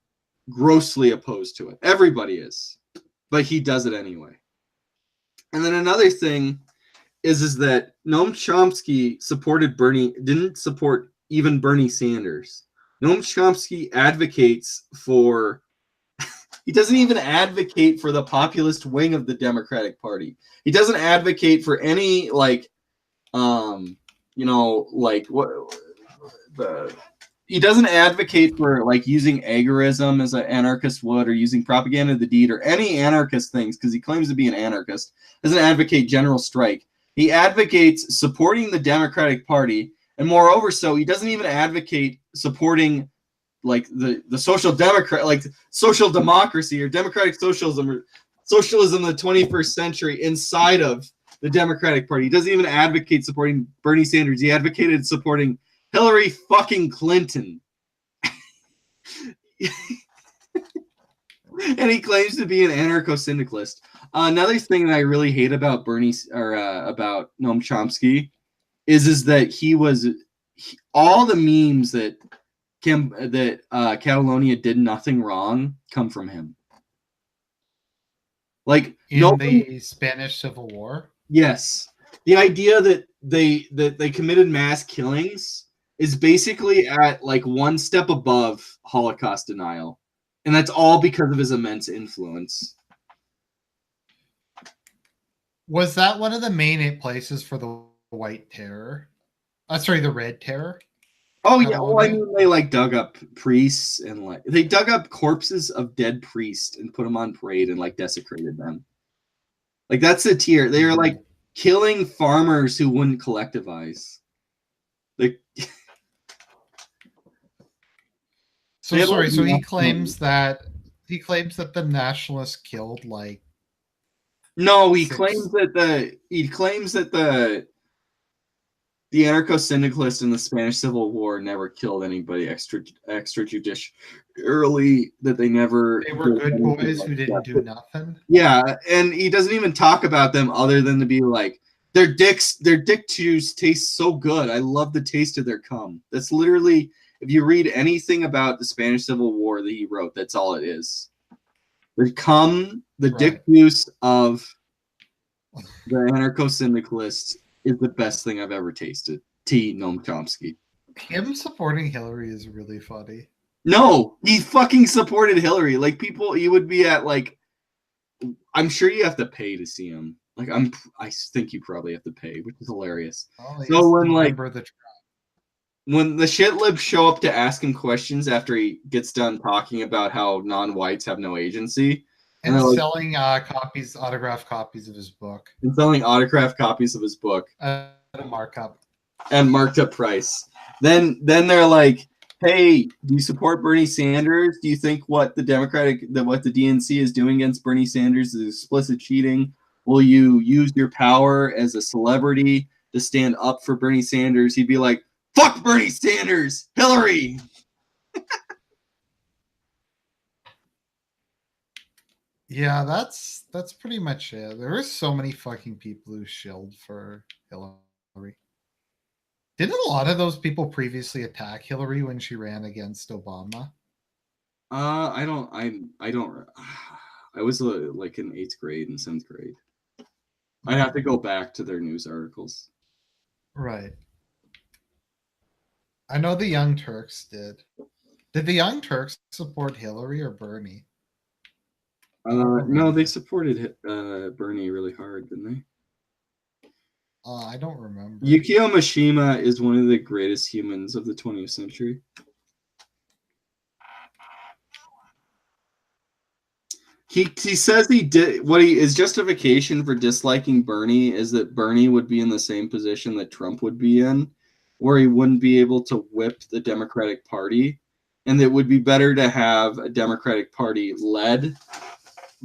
grossly opposed to it. Everybody is. But he does it anyway. And then another thing is that Noam Chomsky didn't support even Bernie Sanders. Noam Chomsky advocates for, he doesn't even advocate for the populist wing of the Democratic Party. He doesn't advocate for any, like, he doesn't advocate for, like, using agorism as an anarchist would, or using propaganda of the deed, or any anarchist things, because he claims to be an anarchist. Doesn't advocate general strike. He advocates supporting the Democratic Party, and moreover, so he doesn't even advocate supporting, like, the social democrat, like social democracy or democratic socialism or socialism in the 21st century inside of the Democratic Party. He doesn't even advocate supporting Bernie Sanders. He advocated supporting Hillary fucking Clinton. And he claims to be an anarcho-syndicalist. Another thing that I really hate about about Noam Chomsky is that all the memes that Catalonia did nothing wrong come from him. Like, in the Spanish Civil War? Yes. The idea that they committed mass killings is basically at, like, one step above Holocaust denial. And that's all because of his immense influence. Was that one of the main places for the White Terror? Sorry, the Red Terror? Oh yeah, well, I mean, they like dug up priests and like they dug up corpses of dead priests and put them on parade and like desecrated them. Like that's the tier. They were like killing farmers who wouldn't collectivize. Like, so sorry. So he claims that the nationalists killed like. No, he claims that the anarcho-syndicalists in the Spanish Civil War never killed anybody extrajudicially, that they never... They were good boys who didn't do nothing? Yeah, and he doesn't even talk about them other than to be like, their dick juice tastes so good. I love the taste of their cum. That's literally, if you read anything about the Spanish Civil War that he wrote, that's all it is. The cum, the dick juice of the anarcho-syndicalists is the best thing I've ever tasted. Noam Chomsky. Him supporting Hillary is really funny. No, he fucking supported Hillary. Like, people, he would be at like, I'm sure you have to pay to see him. Like, I think you probably have to pay, which is hilarious. Oh, so when when the shit libs show up to ask him questions after he gets done talking about how non-whites have no agency. And selling autographed copies of his book. And selling autographed copies of his book. At a markup. And marked up price. Then they're like, hey, do you support Bernie Sanders? Do you think what the DNC is doing against Bernie Sanders is explicit cheating? Will you use your power as a celebrity to stand up for Bernie Sanders? He'd be like, fuck Bernie Sanders! Hillary! Yeah, that's pretty much it. There were so many fucking people who shilled for Hillary. Didn't a lot of those people previously attack Hillary when she ran against Obama? I was like in 8th grade and 7th grade. I'd have to go back to their news articles. Right. I know the Young Turks did. Did the Young Turks support Hillary or Bernie? No, they supported Bernie really hard, didn't they? I don't remember. Yukio Mishima is one of the greatest humans of the 20th century. He says he did his justification for disliking Bernie is that Bernie would be in the same position that Trump would be in, where he wouldn't be able to whip the Democratic Party, and it would be better to have a Democratic Party led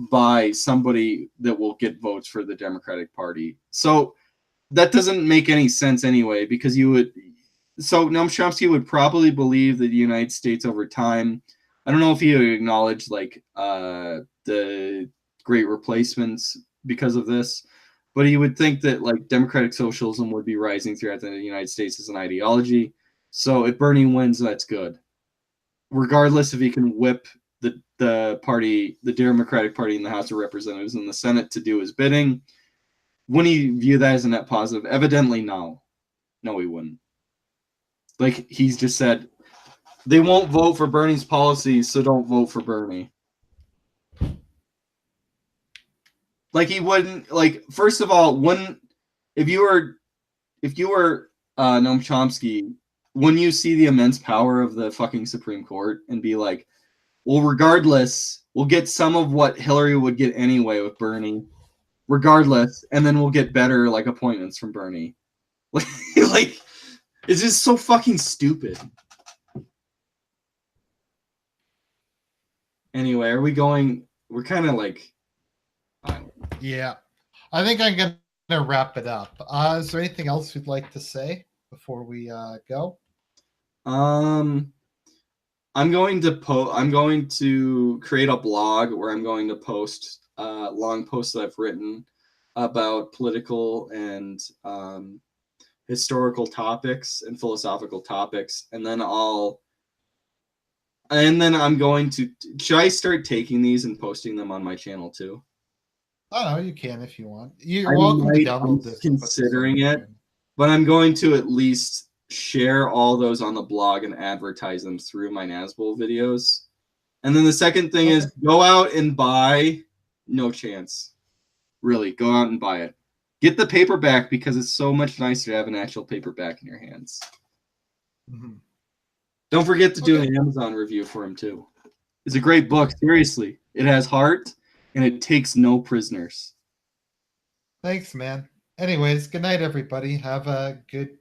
by somebody that will get votes for the Democratic Party. So that doesn't make any sense anyway, because Noam Chomsky would probably believe that the United States over time, I don't know if he would acknowledge like the Great Replacements because of this, but he would think that like democratic socialism would be rising throughout the United States as an ideology. So if Bernie wins, that's good. Regardless if he can whip the party, the Democratic Party in the House of Representatives and the Senate to do his bidding, wouldn't he view that as a net positive? Evidently, no. No, he wouldn't. Like, he's just said, they won't vote for Bernie's policies, so don't vote for Bernie. Like, he wouldn't, like, first of all, if you were Noam Chomsky, wouldn't you see the immense power of the fucking Supreme Court and be like, well, regardless, we'll get some of what Hillary would get anyway with Bernie, regardless, and then we'll get better like appointments from Bernie. Like, it's just so fucking stupid. Anyway, we're kind of like, yeah, I think I'm gonna wrap it up. Is there anything else you'd like to say before we go? I'm going to create a blog where I'm going to post long posts that I've written about political and historical topics and philosophical topics, and then I'm going to, should I start taking these and posting them on my channel too? Oh no, you can if you want. You're welcome to download this. Considering it, but I'm going to at least share all those on the blog and advertise them through my Nazbol videos. And then the second thing is go out and buy No Chance. Really, go out and buy it. Get the paperback because it's so much nicer to have an actual paperback in your hands. Mm-hmm. Don't forget to do an Amazon review for him too. It's a great book, seriously. It has heart and it takes no prisoners. Thanks, man. Anyways, good night, everybody. Have a good